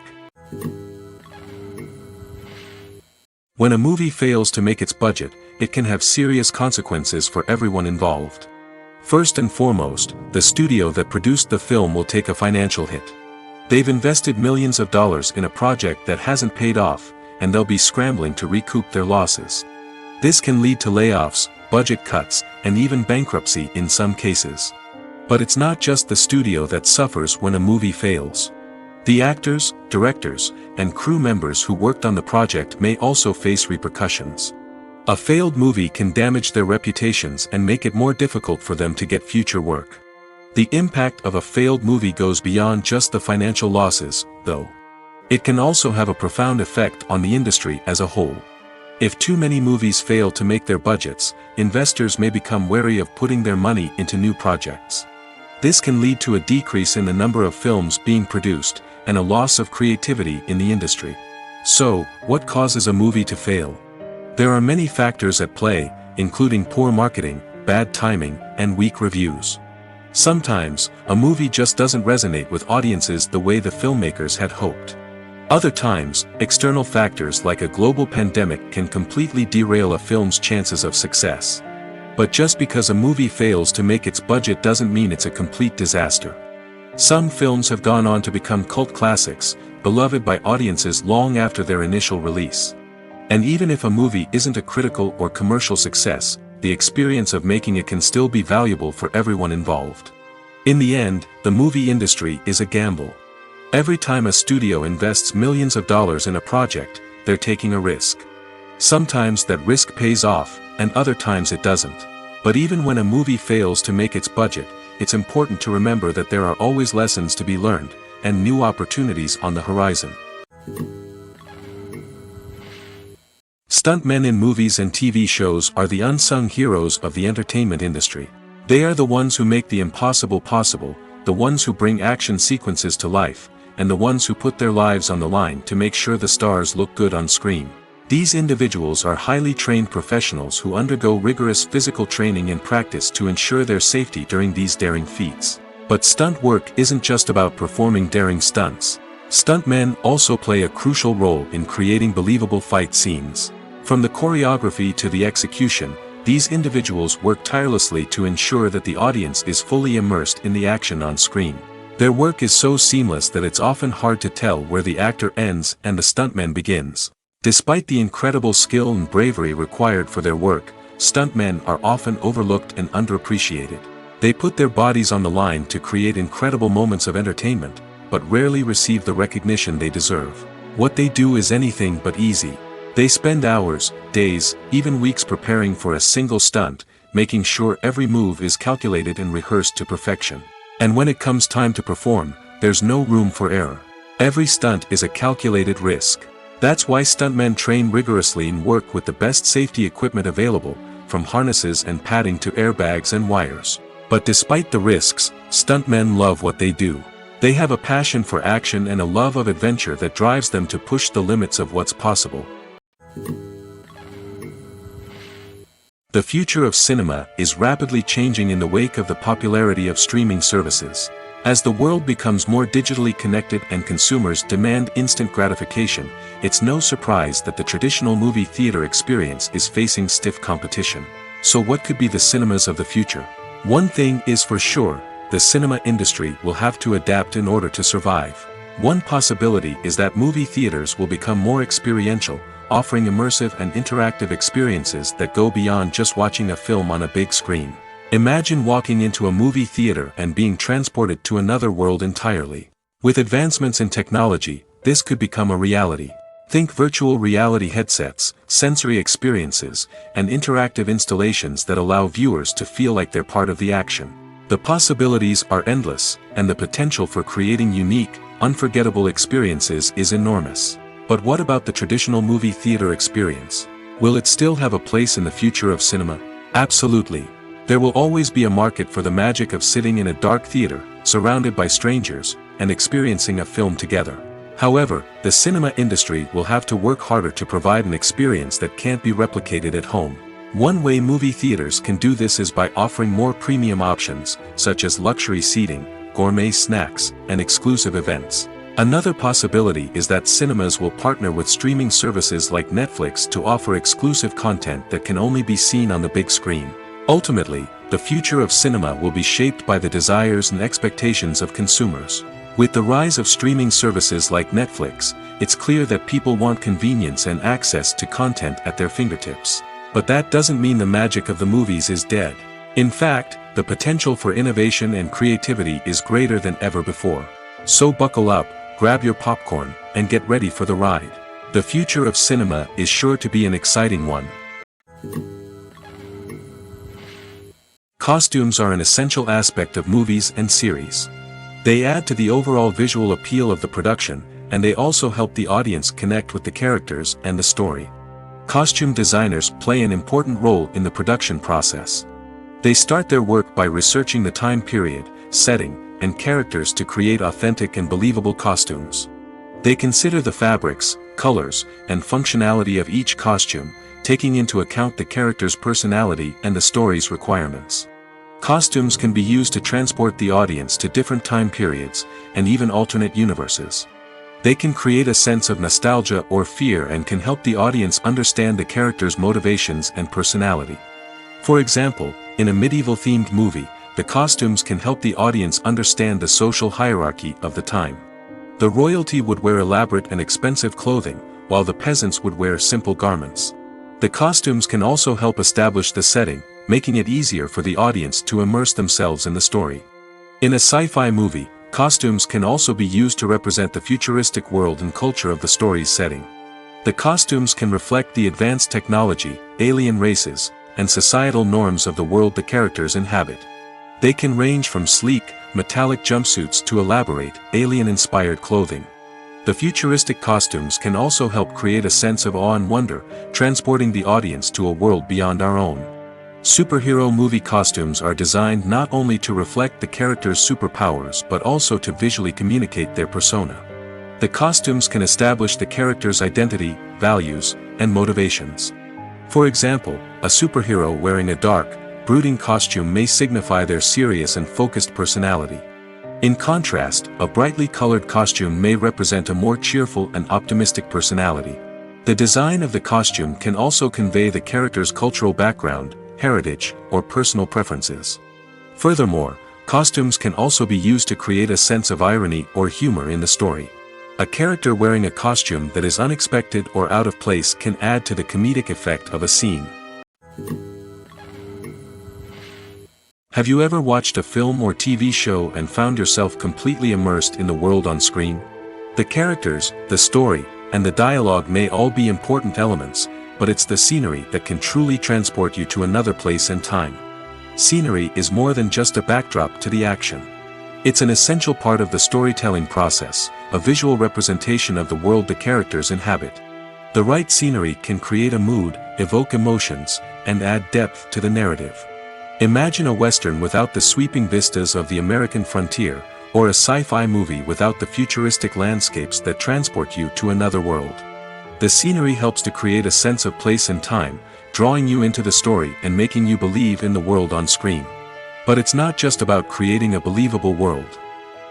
When a movie fails to make its budget, it can have serious consequences for everyone involved. First and foremost, the studio that produced the film will take a financial hit. They've invested millions of dollars in a project that hasn't paid off, and they'll be scrambling to recoup their losses. This can lead to layoffs, budget cuts, and even bankruptcy in some cases. But it's not just the studio that suffers when a movie fails. The actors, directors, and crew members who worked on the project may also face repercussions. A failed movie can damage their reputations and make it more difficult for them to get future work. The impact of a failed movie goes beyond just the financial losses, though. It can also have a profound effect on the industry as a whole. If too many movies fail to make their budgets, investors may become wary of putting their money into new projects. This can lead to a decrease in the number of films being produced, and a loss of creativity in the industry. So, what causes a movie to fail? There are many factors at play, including poor marketing, bad timing, and weak reviews. Sometimes, a movie just doesn't resonate with audiences the way the filmmakers had hoped. Other times, external factors like a global pandemic can completely derail a film's chances of success. But just because a movie fails to make its budget doesn't mean it's a complete disaster. Some films have gone on to become cult classics, beloved by audiences long after their initial release. And even if a movie isn't a critical or commercial success, the experience of making it can still be valuable for everyone involved. In the end, the movie industry is a gamble. Every time a studio invests millions of dollars in a project, they're taking a risk. Sometimes that risk pays off, and other times it doesn't. But even when a movie fails to make its budget, it's important to remember that there are always lessons to be learned, and new opportunities on the horizon. Stuntmen in movies and TV shows are the unsung heroes of the entertainment industry. They are the ones who make the impossible possible, the ones who bring action sequences to life, and the ones who put their lives on the line to make sure the stars look good on screen. These individuals are highly trained professionals who undergo rigorous physical training and practice to ensure their safety during these daring feats. But stunt work isn't just about performing daring stunts. Stuntmen also play a crucial role in creating believable fight scenes. From the choreography to the execution, these individuals work tirelessly to ensure that the audience is fully immersed in the action on screen. Their work is so seamless that it's often hard to tell where the actor ends and the stuntman begins. Despite the incredible skill and bravery required for their work, stuntmen are often overlooked and underappreciated. They put their bodies on the line to create incredible moments of entertainment, but rarely receive the recognition they deserve. What they do is anything but easy. They spend hours, days, even weeks preparing for a single stunt, making sure every move is calculated and rehearsed to perfection. And when it comes time to perform, there's no room for error. Every stunt is a calculated risk. That's why stuntmen train rigorously and work with the best safety equipment available, from harnesses and padding to airbags and wires. But despite the risks, stuntmen love what they do. They have a passion for action and a love of adventure that drives them to push the limits of what's possible. The future of cinema is rapidly changing in the wake of the popularity of streaming services. As the world becomes more digitally connected and consumers demand instant gratification, it's no surprise that the traditional movie theater experience is facing stiff competition. So what could be the cinemas of the future? One thing is for sure, the cinema industry will have to adapt in order to survive. One possibility is that movie theaters will become more experiential, offering immersive and interactive experiences that go beyond just watching a film on a big screen. Imagine walking into a movie theater and being transported to another world entirely. With advancements in technology, this could become a reality. Think virtual reality headsets, sensory experiences, and interactive installations that allow viewers to feel like they're part of the action. The possibilities are endless, and the potential for creating unique, unforgettable experiences is enormous. But what about the traditional movie theater experience? Will it still have a place in the future of cinema? Absolutely. There will always be a market for the magic of sitting in a dark theater, surrounded by strangers, and experiencing a film together. However, the cinema industry will have to work harder to provide an experience that can't be replicated at home. One way movie theaters can do this is by offering more premium options, such as luxury seating, gourmet snacks, and exclusive events. Another possibility is that cinemas will partner with streaming services like Netflix to offer exclusive content that can only be seen on the big screen. Ultimately, the future of cinema will be shaped by the desires and expectations of consumers. With the rise of streaming services like Netflix, it's clear that people want convenience and access to content at their fingertips. But that doesn't mean the magic of the movies is dead. In fact, the potential for innovation and creativity is greater than ever before. So buckle up, grab your popcorn, and get ready for the ride. The future of cinema is sure to be an exciting one. Costumes are an essential aspect of movies and series. They add to the overall visual appeal of the production, and they also help the audience connect with the characters and the story. Costume designers play an important role in the production process. They start their work by researching the time period, setting, and characters to create authentic and believable costumes. They consider the fabrics, colors, and functionality of each costume, taking into account the character's personality and the story's requirements. Costumes can be used to transport the audience to different time periods, and even alternate universes. They can create a sense of nostalgia or fear and can help the audience understand the character's motivations and personality. For example, in a medieval-themed movie, the costumes can help the audience understand the social hierarchy of the time. The royalty would wear elaborate and expensive clothing, while the peasants would wear simple garments. The costumes can also help establish the setting, making it easier for the audience to immerse themselves in the story. In a sci-fi movie, costumes can also be used to represent the futuristic world and culture of the story's setting. The costumes can reflect the advanced technology, alien races, and societal norms of the world the characters inhabit. They can range from sleek, metallic jumpsuits to elaborate, alien-inspired clothing. The futuristic costumes can also help create a sense of awe and wonder, transporting the audience to a world beyond our own. Superhero movie costumes are designed not only to reflect the character's superpowers but also to visually communicate their persona. The costumes can establish the character's identity, values, and motivations. For example, a superhero wearing a dark, brooding costume may signify their serious and focused personality. In contrast, a brightly colored costume may represent a more cheerful and optimistic personality. The design of the costume can also convey the character's cultural background, heritage, or personal preferences. Furthermore, costumes can also be used to create a sense of irony or humor in the story. A character wearing a costume that is unexpected or out of place can add to the comedic effect of a scene. Have you ever watched a film or TV show and found yourself completely immersed in the world on screen? The characters, the story, and the dialogue may all be important elements, but it's the scenery that can truly transport you to another place and time. Scenery is more than just a backdrop to the action. It's an essential part of the storytelling process, a visual representation of the world the characters inhabit. The right scenery can create a mood, evoke emotions, and add depth to the narrative. Imagine a Western without the sweeping vistas of the American frontier, or a sci-fi movie without the futuristic landscapes that transport you to another world. The scenery helps to create a sense of place and time, drawing you into the story and making you believe in the world on screen. But it's not just about creating a believable world.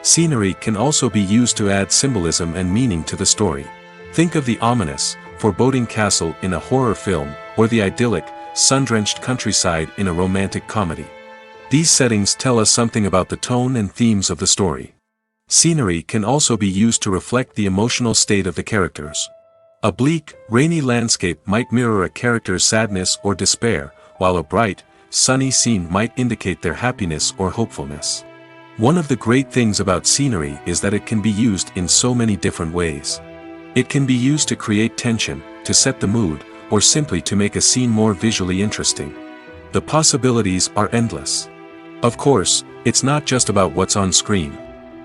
Scenery can also be used to add symbolism and meaning to the story. Think of the ominous, foreboding castle in a horror film, or the idyllic, sun-drenched countryside in a romantic comedy. These settings tell us something about the tone and themes of the story. Scenery can also be used to reflect the emotional state of the characters. A bleak, rainy landscape might mirror a character's sadness or despair, while a bright, sunny scene might indicate their happiness or hopefulness. One of the great things about scenery is that it can be used in so many different ways. It can be used to create tension, to set the mood, or simply to make a scene more visually interesting. The possibilities are endless. Of course, it's not just about what's on screen.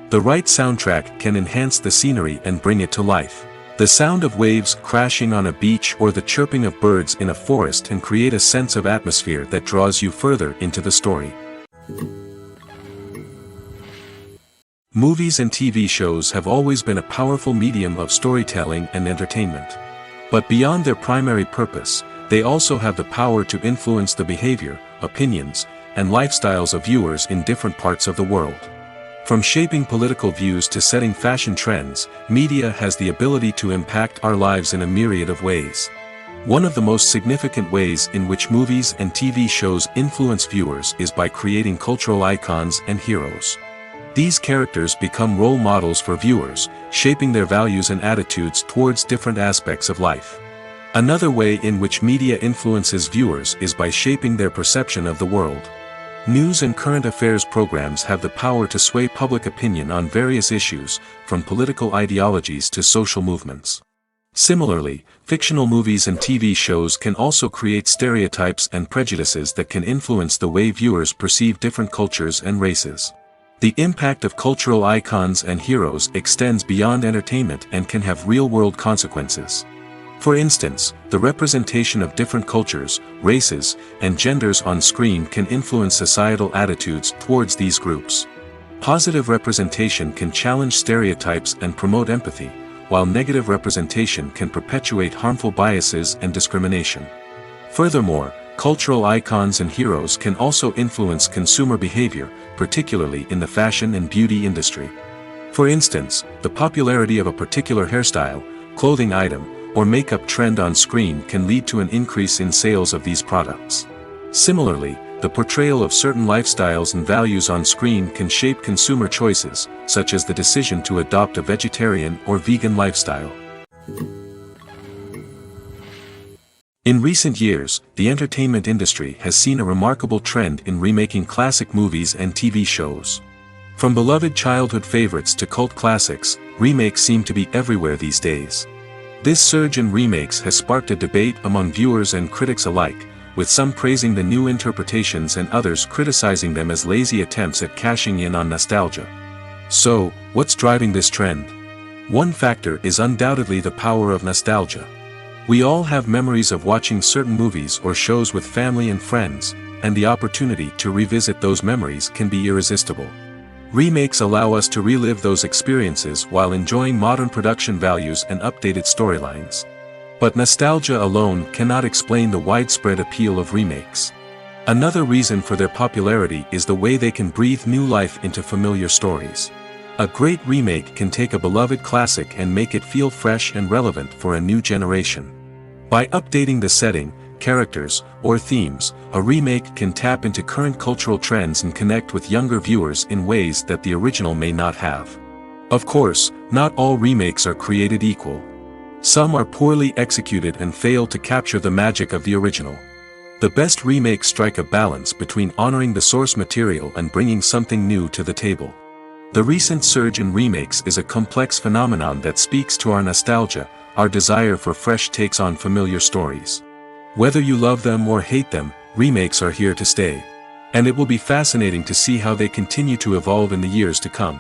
The right soundtrack can enhance the scenery and bring it to life. The sound of waves crashing on a beach or the chirping of birds in a forest can create a sense of atmosphere that draws you further into the story. Movies and TV shows have always been a powerful medium of storytelling and entertainment. But beyond their primary purpose, they also have the power to influence the behavior, opinions, and lifestyles of viewers in different parts of the world. From shaping political views to setting fashion trends, media has the ability to impact our lives in a myriad of ways. One of the most significant ways in which movies and TV shows influence viewers is by creating cultural icons and heroes. These characters become role models for viewers, shaping their values and attitudes towards different aspects of life. Another way in which media influences viewers is by shaping their perception of the world. News and current affairs programs have the power to sway public opinion on various issues, from political ideologies to social movements. Similarly, fictional movies and TV shows can also create stereotypes and prejudices that can influence the way viewers perceive different cultures and races. The impact of cultural icons and heroes extends beyond entertainment and can have real-world consequences. For instance, the representation of different cultures, races, and genders on screen can influence societal attitudes towards these groups. Positive representation can challenge stereotypes and promote empathy, while negative representation can perpetuate harmful biases and discrimination. Furthermore, cultural icons and heroes can also influence consumer behavior, particularly in the fashion and beauty industry. For instance, the popularity of a particular hairstyle, clothing item, or makeup trend on screen can lead to an increase in sales of these products. Similarly, the portrayal of certain lifestyles and values on screen can shape consumer choices, such as the decision to adopt a vegetarian or vegan lifestyle. In recent years, the entertainment industry has seen a remarkable trend in remaking classic movies and TV shows. From beloved childhood favorites to cult classics, remakes seem to be everywhere these days. This surge in remakes has sparked a debate among viewers and critics alike, with some praising the new interpretations and others criticizing them as lazy attempts at cashing in on nostalgia. So, what's driving this trend? One factor is undoubtedly the power of nostalgia. We all have memories of watching certain movies or shows with family and friends, and the opportunity to revisit those memories can be irresistible. Remakes allow us to relive those experiences while enjoying modern production values and updated storylines. But nostalgia alone cannot explain the widespread appeal of remakes. Another reason for their popularity is the way they can breathe new life into familiar stories. A great remake can take a beloved classic and make it feel fresh and relevant for a new generation. By updating the setting, characters, or themes, a remake can tap into current cultural trends and connect with younger viewers in ways that the original may not have. Of course, not all remakes are created equal. Some are poorly executed and fail to capture the magic of the original. The best remakes strike a balance between honoring the source material and bringing something new to the table. The recent surge in remakes is a complex phenomenon that speaks to our nostalgia, our desire for fresh takes on familiar stories. Whether you love them or hate them, remakes are here to stay. And it will be fascinating to see how they continue to evolve in the years to come.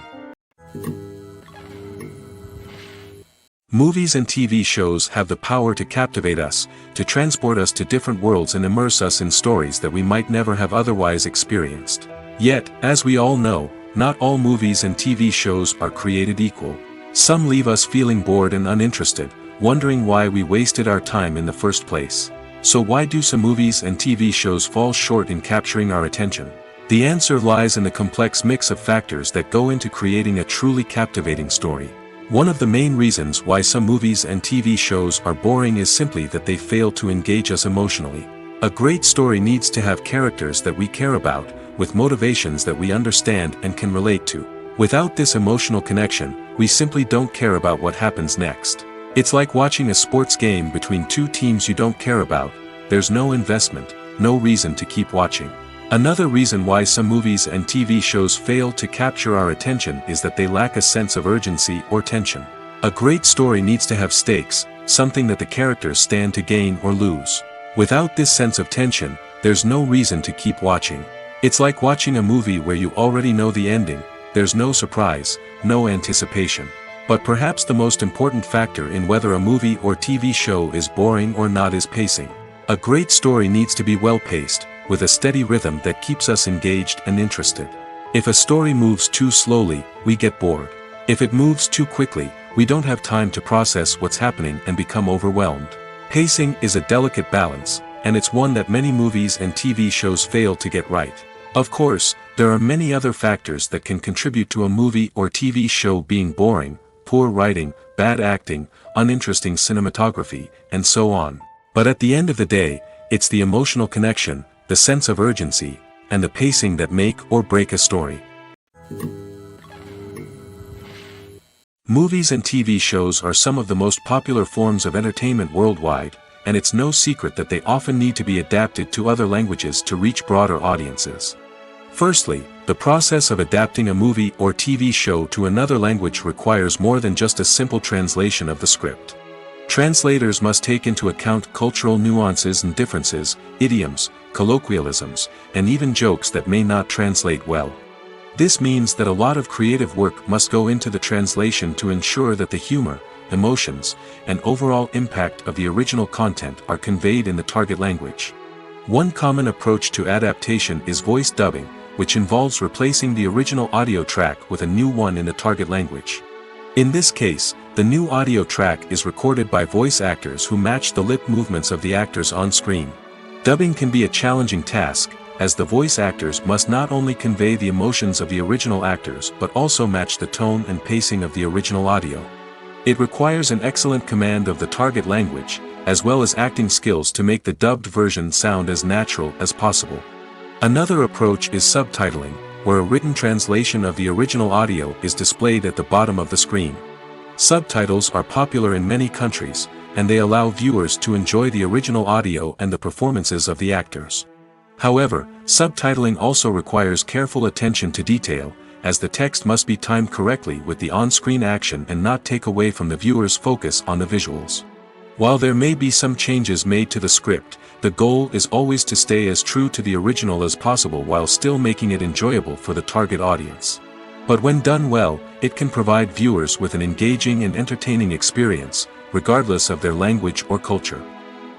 Movies and TV shows have the power to captivate us, to transport us to different worlds and immerse us in stories that we might never have otherwise experienced. Yet, as we all know, not all movies and TV shows are created equal. Some leave us feeling bored and uninterested, wondering why we wasted our time in the first place. So why do some movies and TV shows fall short in capturing our attention? The answer lies in the complex mix of factors that go into creating a truly captivating story. One of the main reasons why some movies and TV shows are boring is simply that they fail to engage us emotionally. A great story needs to have characters that we care about, with motivations that we understand and can relate to. Without this emotional connection, we simply don't care about what happens next. It's like watching a sports game between two teams you don't care about. There's no investment, no reason to keep watching. Another reason why some movies and TV shows fail to capture our attention is that they lack a sense of urgency or tension. A great story needs to have stakes, something that the characters stand to gain or lose. Without this sense of tension, there's no reason to keep watching. It's like watching a movie where you already know the ending. There's no surprise, no anticipation. But perhaps the most important factor in whether a movie or TV show is boring or not is pacing. A great story needs to be well-paced, with a steady rhythm that keeps us engaged and interested. If a story moves too slowly, we get bored. If it moves too quickly, we don't have time to process what's happening and become overwhelmed. Pacing is a delicate balance, and it's one that many movies and TV shows fail to get right. Of course, there are many other factors that can contribute to a movie or TV show being boring: poor writing, bad acting, uninteresting cinematography, and so on. But at the end of the day, it's the emotional connection, the sense of urgency, and the pacing that make or break a story. Movies and TV shows are some of the most popular forms of entertainment worldwide, and it's no secret that they often need to be adapted to other languages to reach broader audiences. Firstly, the process of adapting a movie or TV show to another language requires more than just a simple translation of the script. Translators must take into account cultural nuances and differences, idioms, colloquialisms, and even jokes that may not translate well. This means that a lot of creative work must go into the translation to ensure that the humor, emotions, and overall impact of the original content are conveyed in the target language. One common approach to adaptation is voice dubbing, which involves replacing the original audio track with a new one in the target language. In this case, the new audio track is recorded by voice actors who match the lip movements of the actors on screen. Dubbing can be a challenging task, as the voice actors must not only convey the emotions of the original actors but also match the tone and pacing of the original audio. It requires an excellent command of the target language, as well as acting skills to make the dubbed version sound as natural as possible. Another approach is subtitling, where a written translation of the original audio is displayed at the bottom of the screen. Subtitles are popular in many countries, and they allow viewers to enjoy the original audio and the performances of the actors. However, subtitling also requires careful attention to detail, as the text must be timed correctly with the on-screen action and not take away from the viewer's focus on the visuals. While there may be some changes made to the script, the goal is always to stay as true to the original as possible while still making it enjoyable for the target audience. But when done well, it can provide viewers with an engaging and entertaining experience, regardless of their language or culture.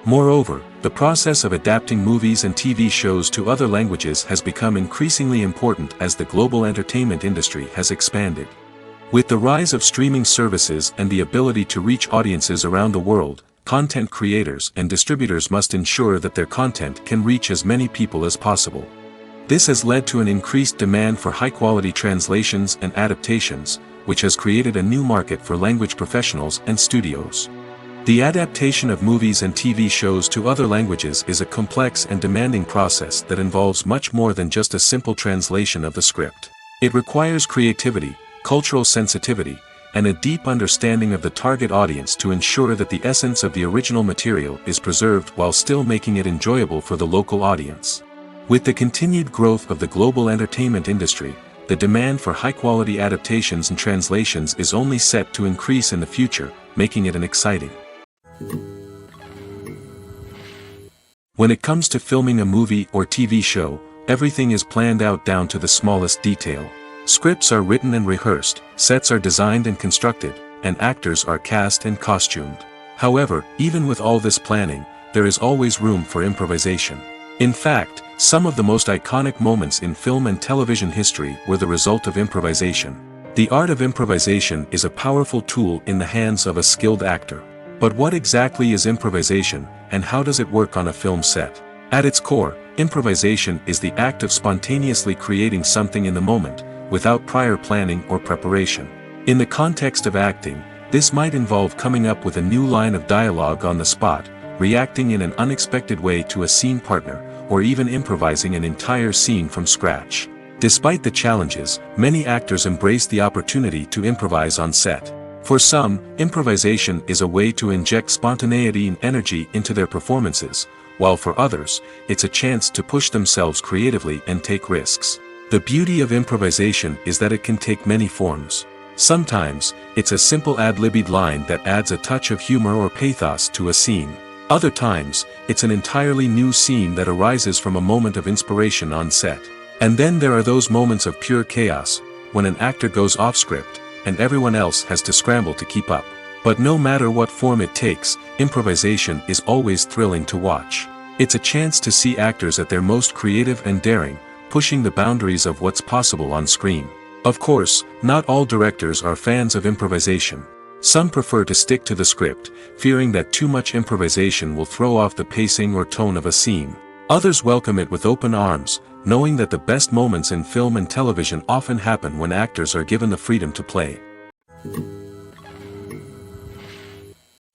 Moreover, the process of adapting movies and TV shows to other languages has become increasingly important as the global entertainment industry has expanded. With the rise of streaming services and the ability to reach audiences around the world, content creators and distributors must ensure that their content can reach as many people as possible. This has led to an increased demand for high-quality translations and adaptations, which has created a new market for language professionals and studios. The adaptation of movies and TV shows to other languages is a complex and demanding process that involves much more than just a simple translation of the script. It requires creativity, cultural sensitivity, and a deep understanding of the target audience to ensure that the essence of the original material is preserved while still making it enjoyable for the local audience. With the continued growth of the global entertainment industry, the demand for high-quality adaptations and translations is only set to increase in the future, making it an exciting. When it comes to filming a movie or TV show, everything is planned out down to the smallest detail. Scripts are written and rehearsed, sets are designed and constructed, and actors are cast and costumed. However, even with all this planning, there is always room for improvisation. In fact, some of the most iconic moments in film and television history were the result of improvisation. The art of improvisation is a powerful tool in the hands of a skilled actor. But what exactly is improvisation, and how does it work on a film set? At its core, improvisation is the act of spontaneously creating something in the moment, without prior planning or preparation. In the context of acting, this might involve coming up with a new line of dialogue on the spot, reacting in an unexpected way to a scene partner, or even improvising an entire scene from scratch. Despite the challenges, many actors embrace the opportunity to improvise on set. For some, improvisation is a way to inject spontaneity and energy into their performances, while for others, it's a chance to push themselves creatively and take risks. The beauty of improvisation is that it can take many forms. Sometimes, it's a simple ad-libbed line that adds a touch of humor or pathos to a scene. Other times, it's an entirely new scene that arises from a moment of inspiration on set. And then there are those moments of pure chaos, when an actor goes off script, and everyone else has to scramble to keep up. But no matter what form it takes, improvisation is always thrilling to watch. It's a chance to see actors at their most creative and daring, pushing the boundaries of what's possible on screen. Of course, not all directors are fans of improvisation. Some prefer to stick to the script, fearing that too much improvisation will throw off the pacing or tone of a scene. Others welcome it with open arms, knowing that the best moments in film and television often happen when actors are given the freedom to play.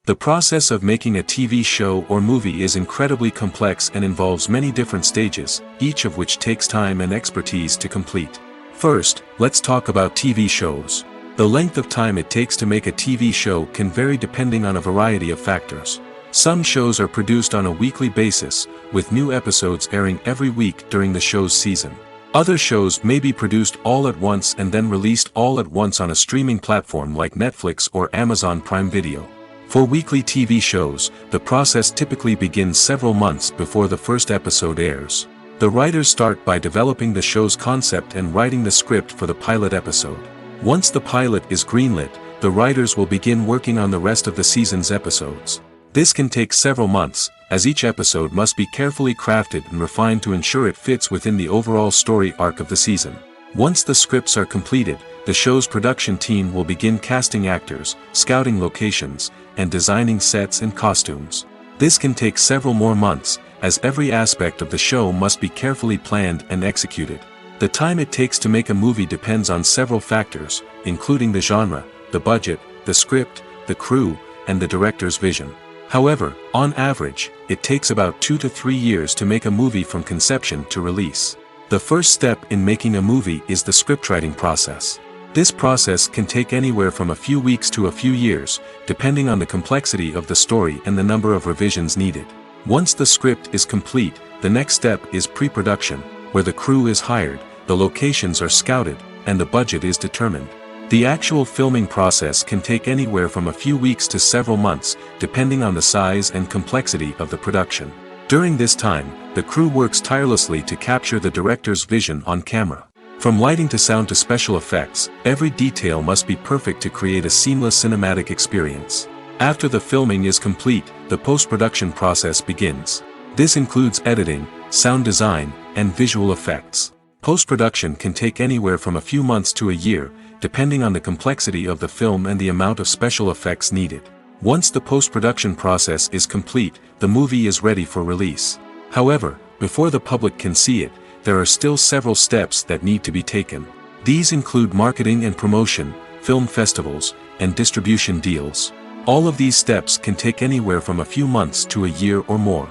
The process of making a TV show or movie is incredibly complex and involves many different stages, each of which takes time and expertise to complete. First, let's talk about TV shows. The length of time it takes to make a TV show can vary depending on a variety of factors. Some shows are produced on a weekly basis, with new episodes airing every week during the show's season. Other shows may be produced all at once and then released all at once on a streaming platform like Netflix or Amazon Prime Video. For weekly TV shows, the process typically begins several months before the first episode airs. The writers start by developing the show's concept and writing the script for the pilot episode. Once the pilot is greenlit, the writers will begin working on the rest of the season's episodes. This can take several months, as each episode must be carefully crafted and refined to ensure it fits within the overall story arc of the season. Once the scripts are completed, the show's production team will begin casting actors, scouting locations, and designing sets and costumes. This can take several more months, as every aspect of the show must be carefully planned and executed. The time it takes to make a movie depends on several factors, including the genre, the budget, the script, the crew, and the director's vision. However, on average, it takes about 2 to 3 years to make a movie from conception to release. The first step in making a movie is the scriptwriting process. This process can take anywhere from a few weeks to a few years, depending on the complexity of the story and the number of revisions needed. Once the script is complete, the next step is pre-production, where the crew is hired, the locations are scouted, and the budget is determined. The actual filming process can take anywhere from a few weeks to several months, depending on the size and complexity of the production. During this time, the crew works tirelessly to capture the director's vision on camera. From lighting to sound to special effects, every detail must be perfect to create a seamless cinematic experience. After the filming is complete, the post-production process begins. This includes editing, sound design, and visual effects. Post-production can take anywhere from a few months to a year, depending on the complexity of the film and the amount of special effects needed. Once the post-production process is complete, the movie is ready for release. However, before the public can see it, there are still several steps that need to be taken. These include marketing and promotion, film festivals, and distribution deals. All of these steps can take anywhere from a few months to a year or more.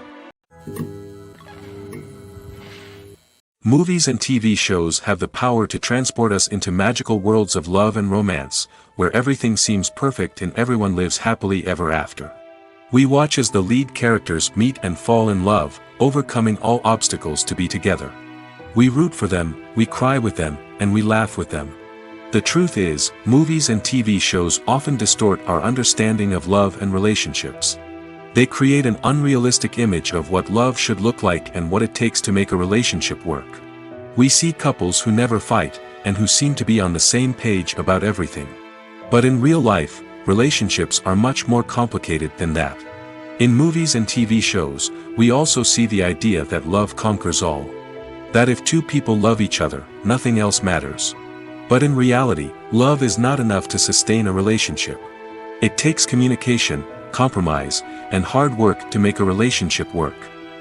Movies and TV shows have the power to transport us into magical worlds of love and romance, where everything seems perfect and everyone lives happily ever after. We watch as the lead characters meet and fall in love, overcoming all obstacles to be together. We root for them, we cry with them, and we laugh with them. The truth is, movies and TV shows often distort our understanding of love and relationships. They create an unrealistic image of what love should look like and what it takes to make a relationship work. We see couples who never fight, and who seem to be on the same page about everything. But in real life, relationships are much more complicated than that. In movies and TV shows, we also see the idea that love conquers all. That if two people love each other, nothing else matters. But in reality, love is not enough to sustain a relationship. It takes communication, compromise, and hard work to make a relationship work.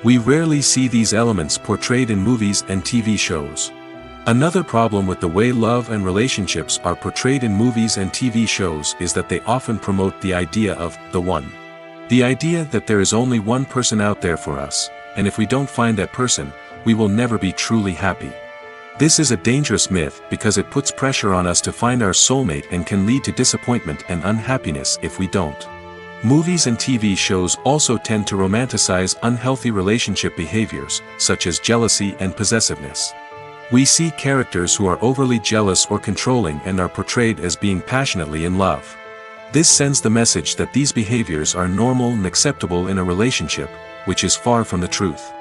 We rarely see these elements portrayed in movies and TV shows. Another problem with the way love and relationships are portrayed in movies and TV shows is that they often promote the idea of the one. The idea that there is only one person out there for us, and if we don't find that person, we will never be truly happy. This is a dangerous myth because it puts pressure on us to find our soulmate and can lead to disappointment and unhappiness if we don't. Movies and TV shows also tend to romanticize unhealthy relationship behaviors, such as jealousy and possessiveness. We see characters who are overly jealous or controlling and are portrayed as being passionately in love. This sends the message that these behaviors are normal and acceptable in a relationship, which is far from the truth.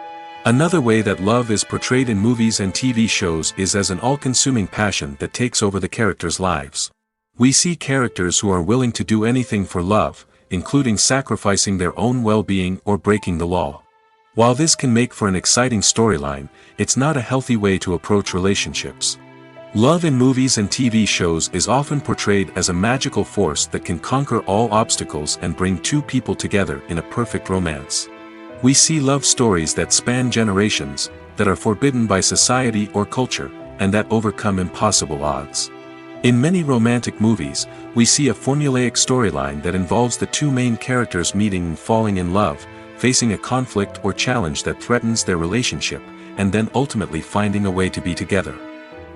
Another way that love is portrayed in movies and TV shows is as an all-consuming passion that takes over the characters' lives. We see characters who are willing to do anything for love, including sacrificing their own well-being or breaking the law. While this can make for an exciting storyline, it's not a healthy way to approach relationships. Love in movies and TV shows is often portrayed as a magical force that can conquer all obstacles and bring two people together in a perfect romance. We see love stories that span generations, that are forbidden by society or culture, and that overcome impossible odds. In many romantic movies, we see a formulaic storyline that involves the two main characters meeting and falling in love, facing a conflict or challenge that threatens their relationship, and then ultimately finding a way to be together.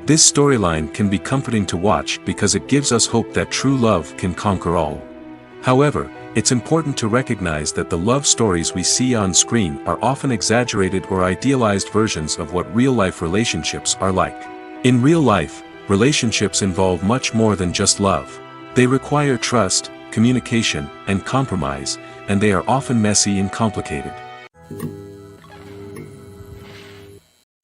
This storyline can be comforting to watch because it gives us hope that true love can conquer all. However, it's important to recognize that the love stories we see on screen are often exaggerated or idealized versions of what real-life relationships are like. In real life, relationships involve much more than just love. They require trust, communication, and compromise, and they are often messy and complicated.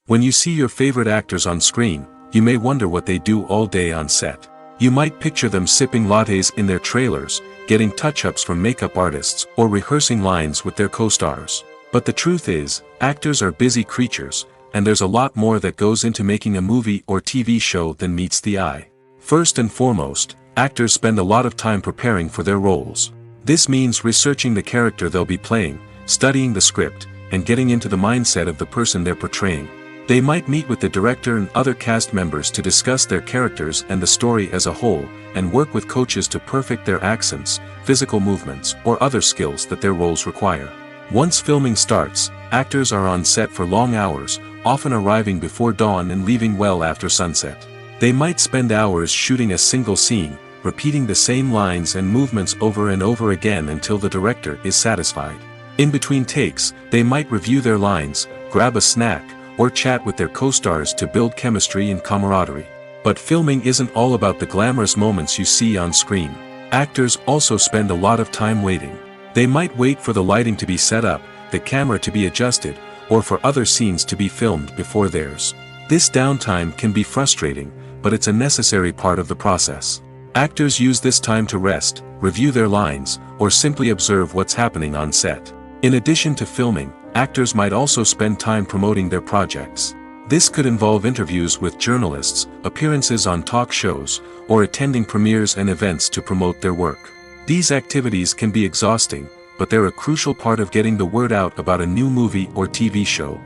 When you see your favorite actors on screen, you may wonder what they do all day on set. You might picture them sipping lattes in their trailers, getting touch-ups from makeup artists, or rehearsing lines with their co-stars. But the truth is, actors are busy creatures, and there's a lot more that goes into making a movie or TV show than meets the eye. First and foremost, actors spend a lot of time preparing for their roles. This means researching the character they'll be playing, studying the script, and getting into the mindset of the person they're portraying. They might meet with the director and other cast members to discuss their characters and the story as a whole, and work with coaches to perfect their accents, physical movements, or other skills that their roles require. Once filming starts, actors are on set for long hours, often arriving before dawn and leaving well after sunset. They might spend hours shooting a single scene, repeating the same lines and movements over and over again until the director is satisfied. In between takes, they might review their lines, grab a snack, or chat with their co-stars to build chemistry and camaraderie. But filming isn't all about the glamorous moments you see on screen. Actors also spend a lot of time waiting. They might wait for the lighting to be set up, the camera to be adjusted, or for other scenes to be filmed before theirs. This downtime can be frustrating, but it's a necessary part of the process. Actors use this time to rest, review their lines, or simply observe what's happening on set. In addition to filming, actors might also spend time promoting their projects. This could involve interviews with journalists, appearances on talk shows, or attending premieres and events to promote their work. These activities can be exhausting, but they're a crucial part of getting the word out about a new movie or TV show.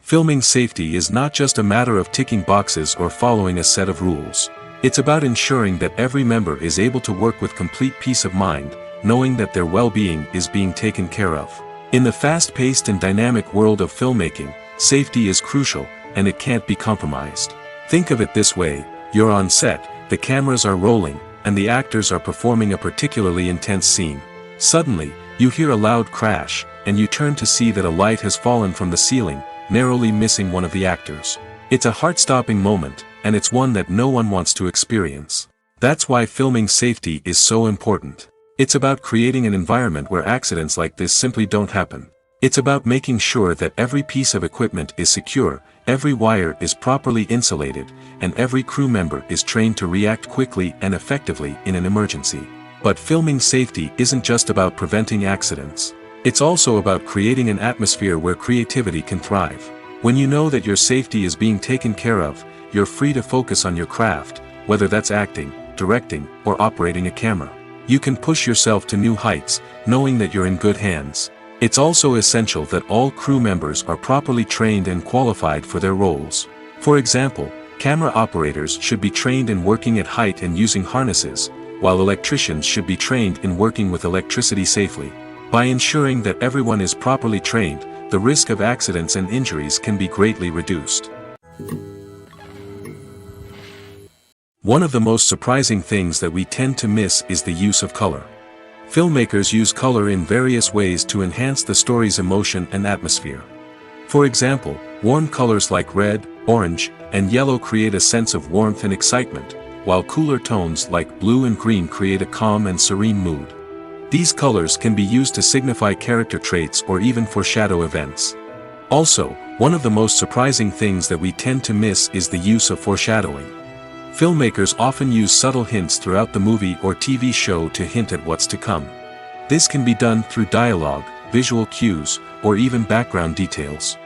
Filming safety is not just a matter of ticking boxes or following a set of rules. It's about ensuring that every member is able to work with complete peace of mind, knowing that their well-being is being taken care of. In the fast-paced and dynamic world of filmmaking, safety is crucial, and it can't be compromised. Think of it this way: you're on set, the cameras are rolling, and the actors are performing a particularly intense scene. Suddenly, you hear a loud crash, and you turn to see that a light has fallen from the ceiling, narrowly missing one of the actors. It's a heart-stopping moment, and it's one that no one wants to experience. That's why filming safety is so important. It's about creating an environment where accidents like this simply don't happen. It's about making sure that every piece of equipment is secure, every wire is properly insulated, and every crew member is trained to react quickly and effectively in an emergency. But filming safety isn't just about preventing accidents. It's also about creating an atmosphere where creativity can thrive. When you know that your safety is being taken care of, you're free to focus on your craft, whether that's acting, directing, or operating a camera. You can push yourself to new heights, knowing that you're in good hands. It's also essential that all crew members are properly trained and qualified for their roles. For example, camera operators should be trained in working at height and using harnesses, while electricians should be trained in working with electricity safely. By ensuring that everyone is properly trained, the risk of accidents and injuries can be greatly reduced. One of the most surprising things that we tend to miss is the use of color. Filmmakers use color in various ways to enhance the story's emotion and atmosphere. For example, warm colors like red, orange, and yellow create a sense of warmth and excitement, while cooler tones like blue and green create a calm and serene mood. These colors can be used to signify character traits or even foreshadow events. Also, one of the most surprising things that we tend to miss is the use of foreshadowing. Filmmakers often use subtle hints throughout the movie or TV show to hint at what's to come. This can be done through dialogue, visual cues, or even background details.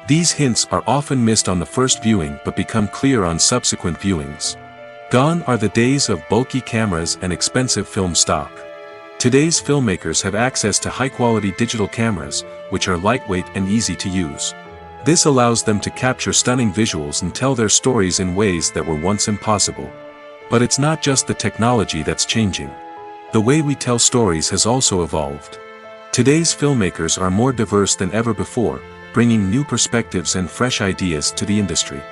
These hints are often missed on the first viewing but become clear on subsequent viewings. Gone are the days of bulky cameras and expensive film stock. Today's filmmakers have access to high-quality digital cameras, which are lightweight and easy to use. This allows them to capture stunning visuals and tell their stories in ways that were once impossible. But it's not just the technology that's changing. The way we tell stories has also evolved. Today's filmmakers are more diverse than ever before, bringing new perspectives and fresh ideas to the industry.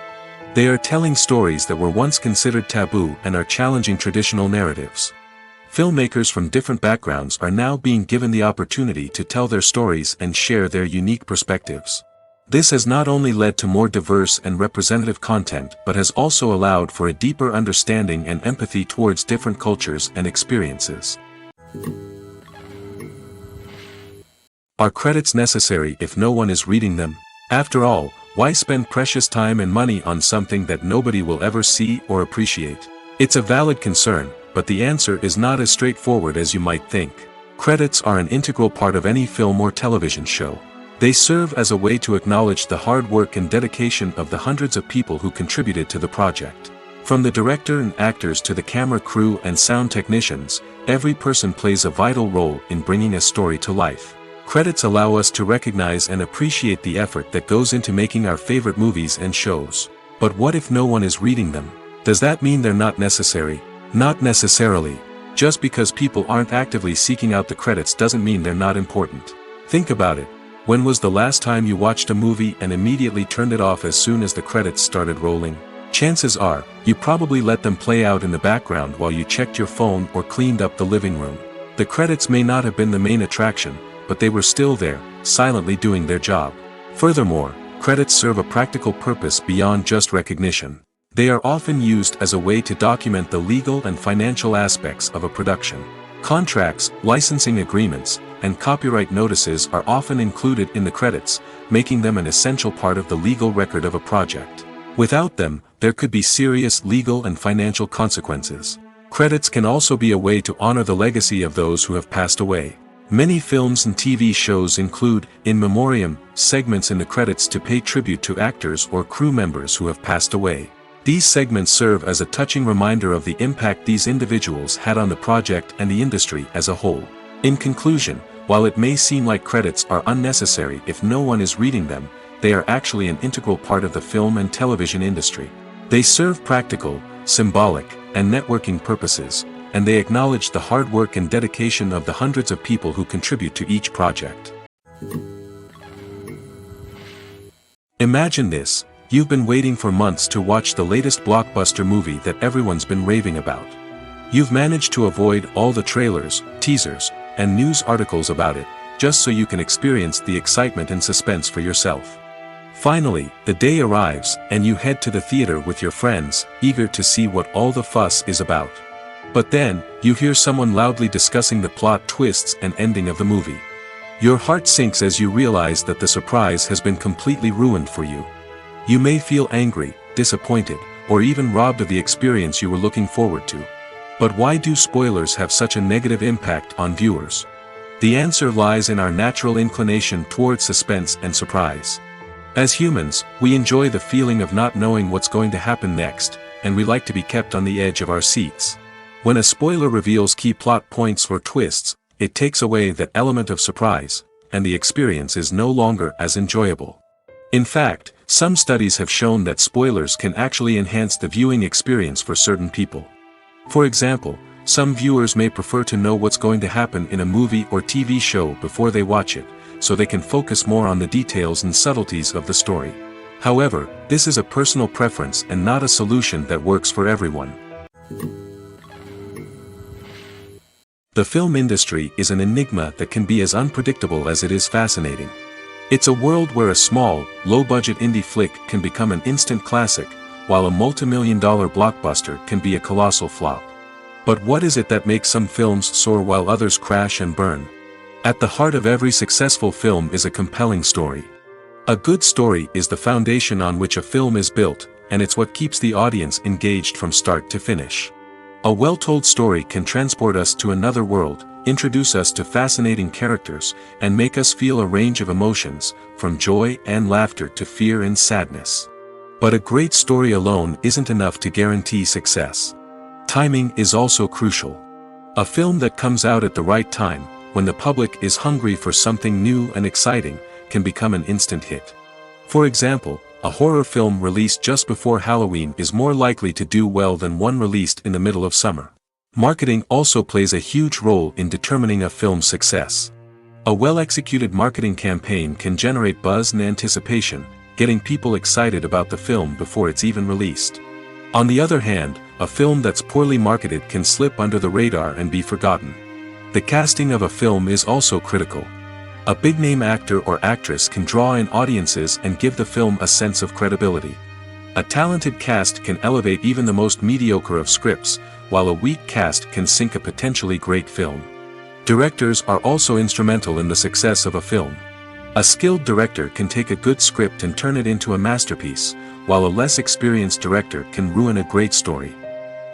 They are telling stories that were once considered taboo and are challenging traditional narratives. Filmmakers from different backgrounds are now being given the opportunity to tell their stories and share their unique perspectives. This has not only led to more diverse and representative content but has also allowed for a deeper understanding and empathy towards different cultures and experiences. Are credits necessary if no one is reading them? After all, why spend precious time and money on something that nobody will ever see or appreciate? It's a valid concern, but the answer is not as straightforward as you might think. Credits are an integral part of any film or television show. They serve as a way to acknowledge the hard work and dedication of the hundreds of people who contributed to the project. From the director and actors to the camera crew and sound technicians, every person plays a vital role in bringing a story to life. Credits allow us to recognize and appreciate the effort that goes into making our favorite movies and shows. But what if no one is reading them? Does that mean they're not necessary? Not necessarily. Just because people aren't actively seeking out the credits doesn't mean they're not important. Think about it. When was the last time you watched a movie and immediately turned it off as soon as the credits started rolling? Chances are, you probably let them play out in the background while you checked your phone or cleaned up the living room. The credits may not have been the main attraction, but they were still there, silently doing their job. Furthermore, credits serve a practical purpose beyond just recognition. They are often used as a way to document the legal and financial aspects of a production. Contracts, licensing agreements, and copyright notices are often included in the credits, making them an essential part of the legal record of a project. Without them, there could be serious legal and financial consequences. Credits can also be a way to honor the legacy of those who have passed away. Many films and TV shows include, in memoriam, segments in the credits to pay tribute to actors or crew members who have passed away. These segments serve as a touching reminder of the impact these individuals had on the project and the industry as a whole. In conclusion, while it may seem like credits are unnecessary if no one is reading them, they are actually an integral part of the film and television industry. They serve practical, symbolic, and networking purposes, and they acknowledge the hard work and dedication of the hundreds of people who contribute to each project. Imagine this: you've been waiting for months to watch the latest blockbuster movie that everyone's been raving about. You've managed to avoid all the trailers, teasers, and news articles about it, just so you can experience the excitement and suspense for yourself. Finally, the day arrives, and you head to the theater with your friends, eager to see what all the fuss is about. But then, you hear someone loudly discussing the plot twists and ending of the movie. Your heart sinks as you realize that the surprise has been completely ruined for you. You may feel angry, disappointed, or even robbed of the experience you were looking forward to. But why do spoilers have such a negative impact on viewers? The answer lies in our natural inclination toward suspense and surprise. As humans, we enjoy the feeling of not knowing what's going to happen next, and we like to be kept on the edge of our seats. When a spoiler reveals key plot points or twists, it takes away that element of surprise, and the experience is no longer as enjoyable. In fact, some studies have shown that spoilers can actually enhance the viewing experience for certain people. For example, some viewers may prefer to know what's going to happen in a movie or TV show before they watch it, so they can focus more on the details and subtleties of the story. However, this is a personal preference and not a solution that works for everyone. The film industry is an enigma that can be as unpredictable as it is fascinating. It's a world where a small, low-budget indie flick can become an instant classic, while a multi-million-dollar blockbuster can be a colossal flop. But what is it that makes some films soar while others crash and burn? At the heart of every successful film is a compelling story. A good story is the foundation on which a film is built, and it's what keeps the audience engaged from start to finish. A well-told story can transport us to another world, introduce us to fascinating characters, and make us feel a range of emotions, from joy and laughter to fear and sadness. But a great story alone isn't enough to guarantee success. Timing is also crucial. A film that comes out at the right time, when the public is hungry for something new and exciting, can become an instant hit. For example, a horror film released just before Halloween is more likely to do well than one released in the middle of summer. Marketing also plays a huge role in determining a film's success. A well-executed marketing campaign can generate buzz and anticipation, getting people excited about the film before it's even released. On the other hand, a film that's poorly marketed can slip under the radar and be forgotten. The casting of a film is also critical. A big-name actor or actress can draw in audiences and give the film a sense of credibility. A talented cast can elevate even the most mediocre of scripts, while a weak cast can sink a potentially great film. Directors are also instrumental in the success of a film. A skilled director can take a good script and turn it into a masterpiece, while a less experienced director can ruin a great story.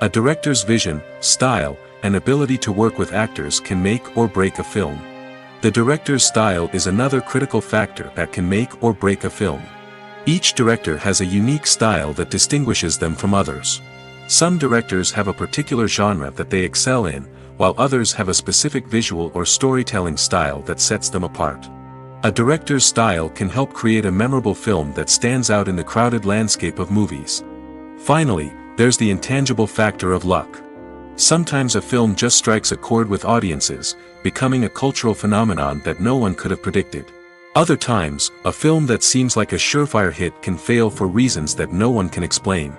A director's vision, style, and ability to work with actors can make or break a film. The director's style is another critical factor that can make or break a film. Each director has a unique style that distinguishes them from others. Some directors have a particular genre that they excel in, while others have a specific visual or storytelling style that sets them apart. A director's style can help create a memorable film that stands out in the crowded landscape of movies. Finally, there's the intangible factor of luck. Sometimes a film just strikes a chord with audiences, becoming a cultural phenomenon that no one could have predicted. Other times, a film that seems like a surefire hit can fail for reasons that no one can explain.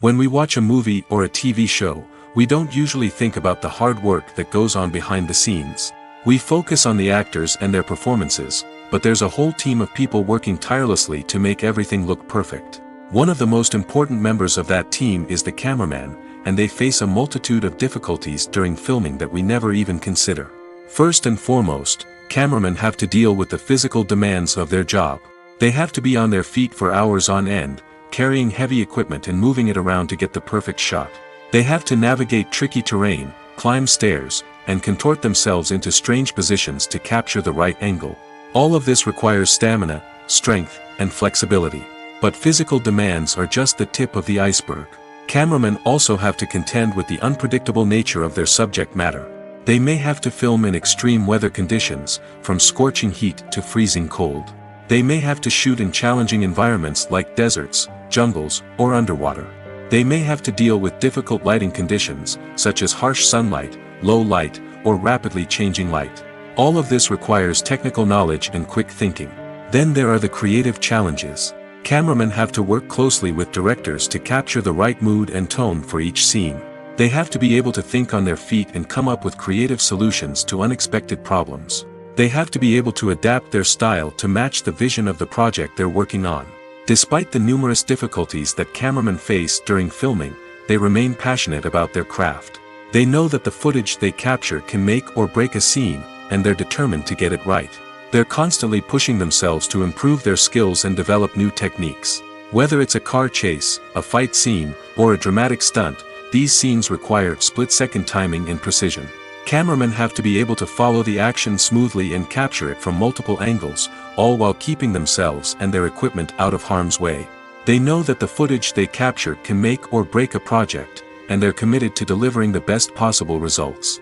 When we watch a movie or a TV show, we don't usually think about the hard work that goes on behind the scenes. We focus on the actors and their performances, but there's a whole team of people working tirelessly to make everything look perfect. One of the most important members of that team is the cameraman, and they face a multitude of difficulties during filming that we never even consider. First and foremost, cameramen have to deal with the physical demands of their job. They have to be on their feet for hours on end, carrying heavy equipment and moving it around to get the perfect shot. They have to navigate tricky terrain, climb stairs, and contort themselves into strange positions to capture the right angle. All of this requires stamina, strength, and flexibility. But physical demands are just the tip of the iceberg. Cameramen also have to contend with the unpredictable nature of their subject matter. They may have to film in extreme weather conditions, from scorching heat to freezing cold. They may have to shoot in challenging environments like deserts, jungles, or underwater. They may have to deal with difficult lighting conditions, such as harsh sunlight, low light, or rapidly changing light. All of this requires technical knowledge and quick thinking. Then there are the creative challenges. Cameramen have to work closely with directors to capture the right mood and tone for each scene. They have to be able to think on their feet and come up with creative solutions to unexpected problems. They have to be able to adapt their style to match the vision of the project they're working on. Despite the numerous difficulties that cameramen face during filming, they remain passionate about their craft. They know that the footage they capture can make or break a scene, and they're determined to get it right. They're constantly pushing themselves to improve their skills and develop new techniques. Whether it's a car chase, a fight scene, or a dramatic stunt, these scenes require split-second timing and precision. Cameramen have to be able to follow the action smoothly and capture it from multiple angles, all while keeping themselves and their equipment out of harm's way. They know that the footage they capture can make or break a project, and they're committed to delivering the best possible results.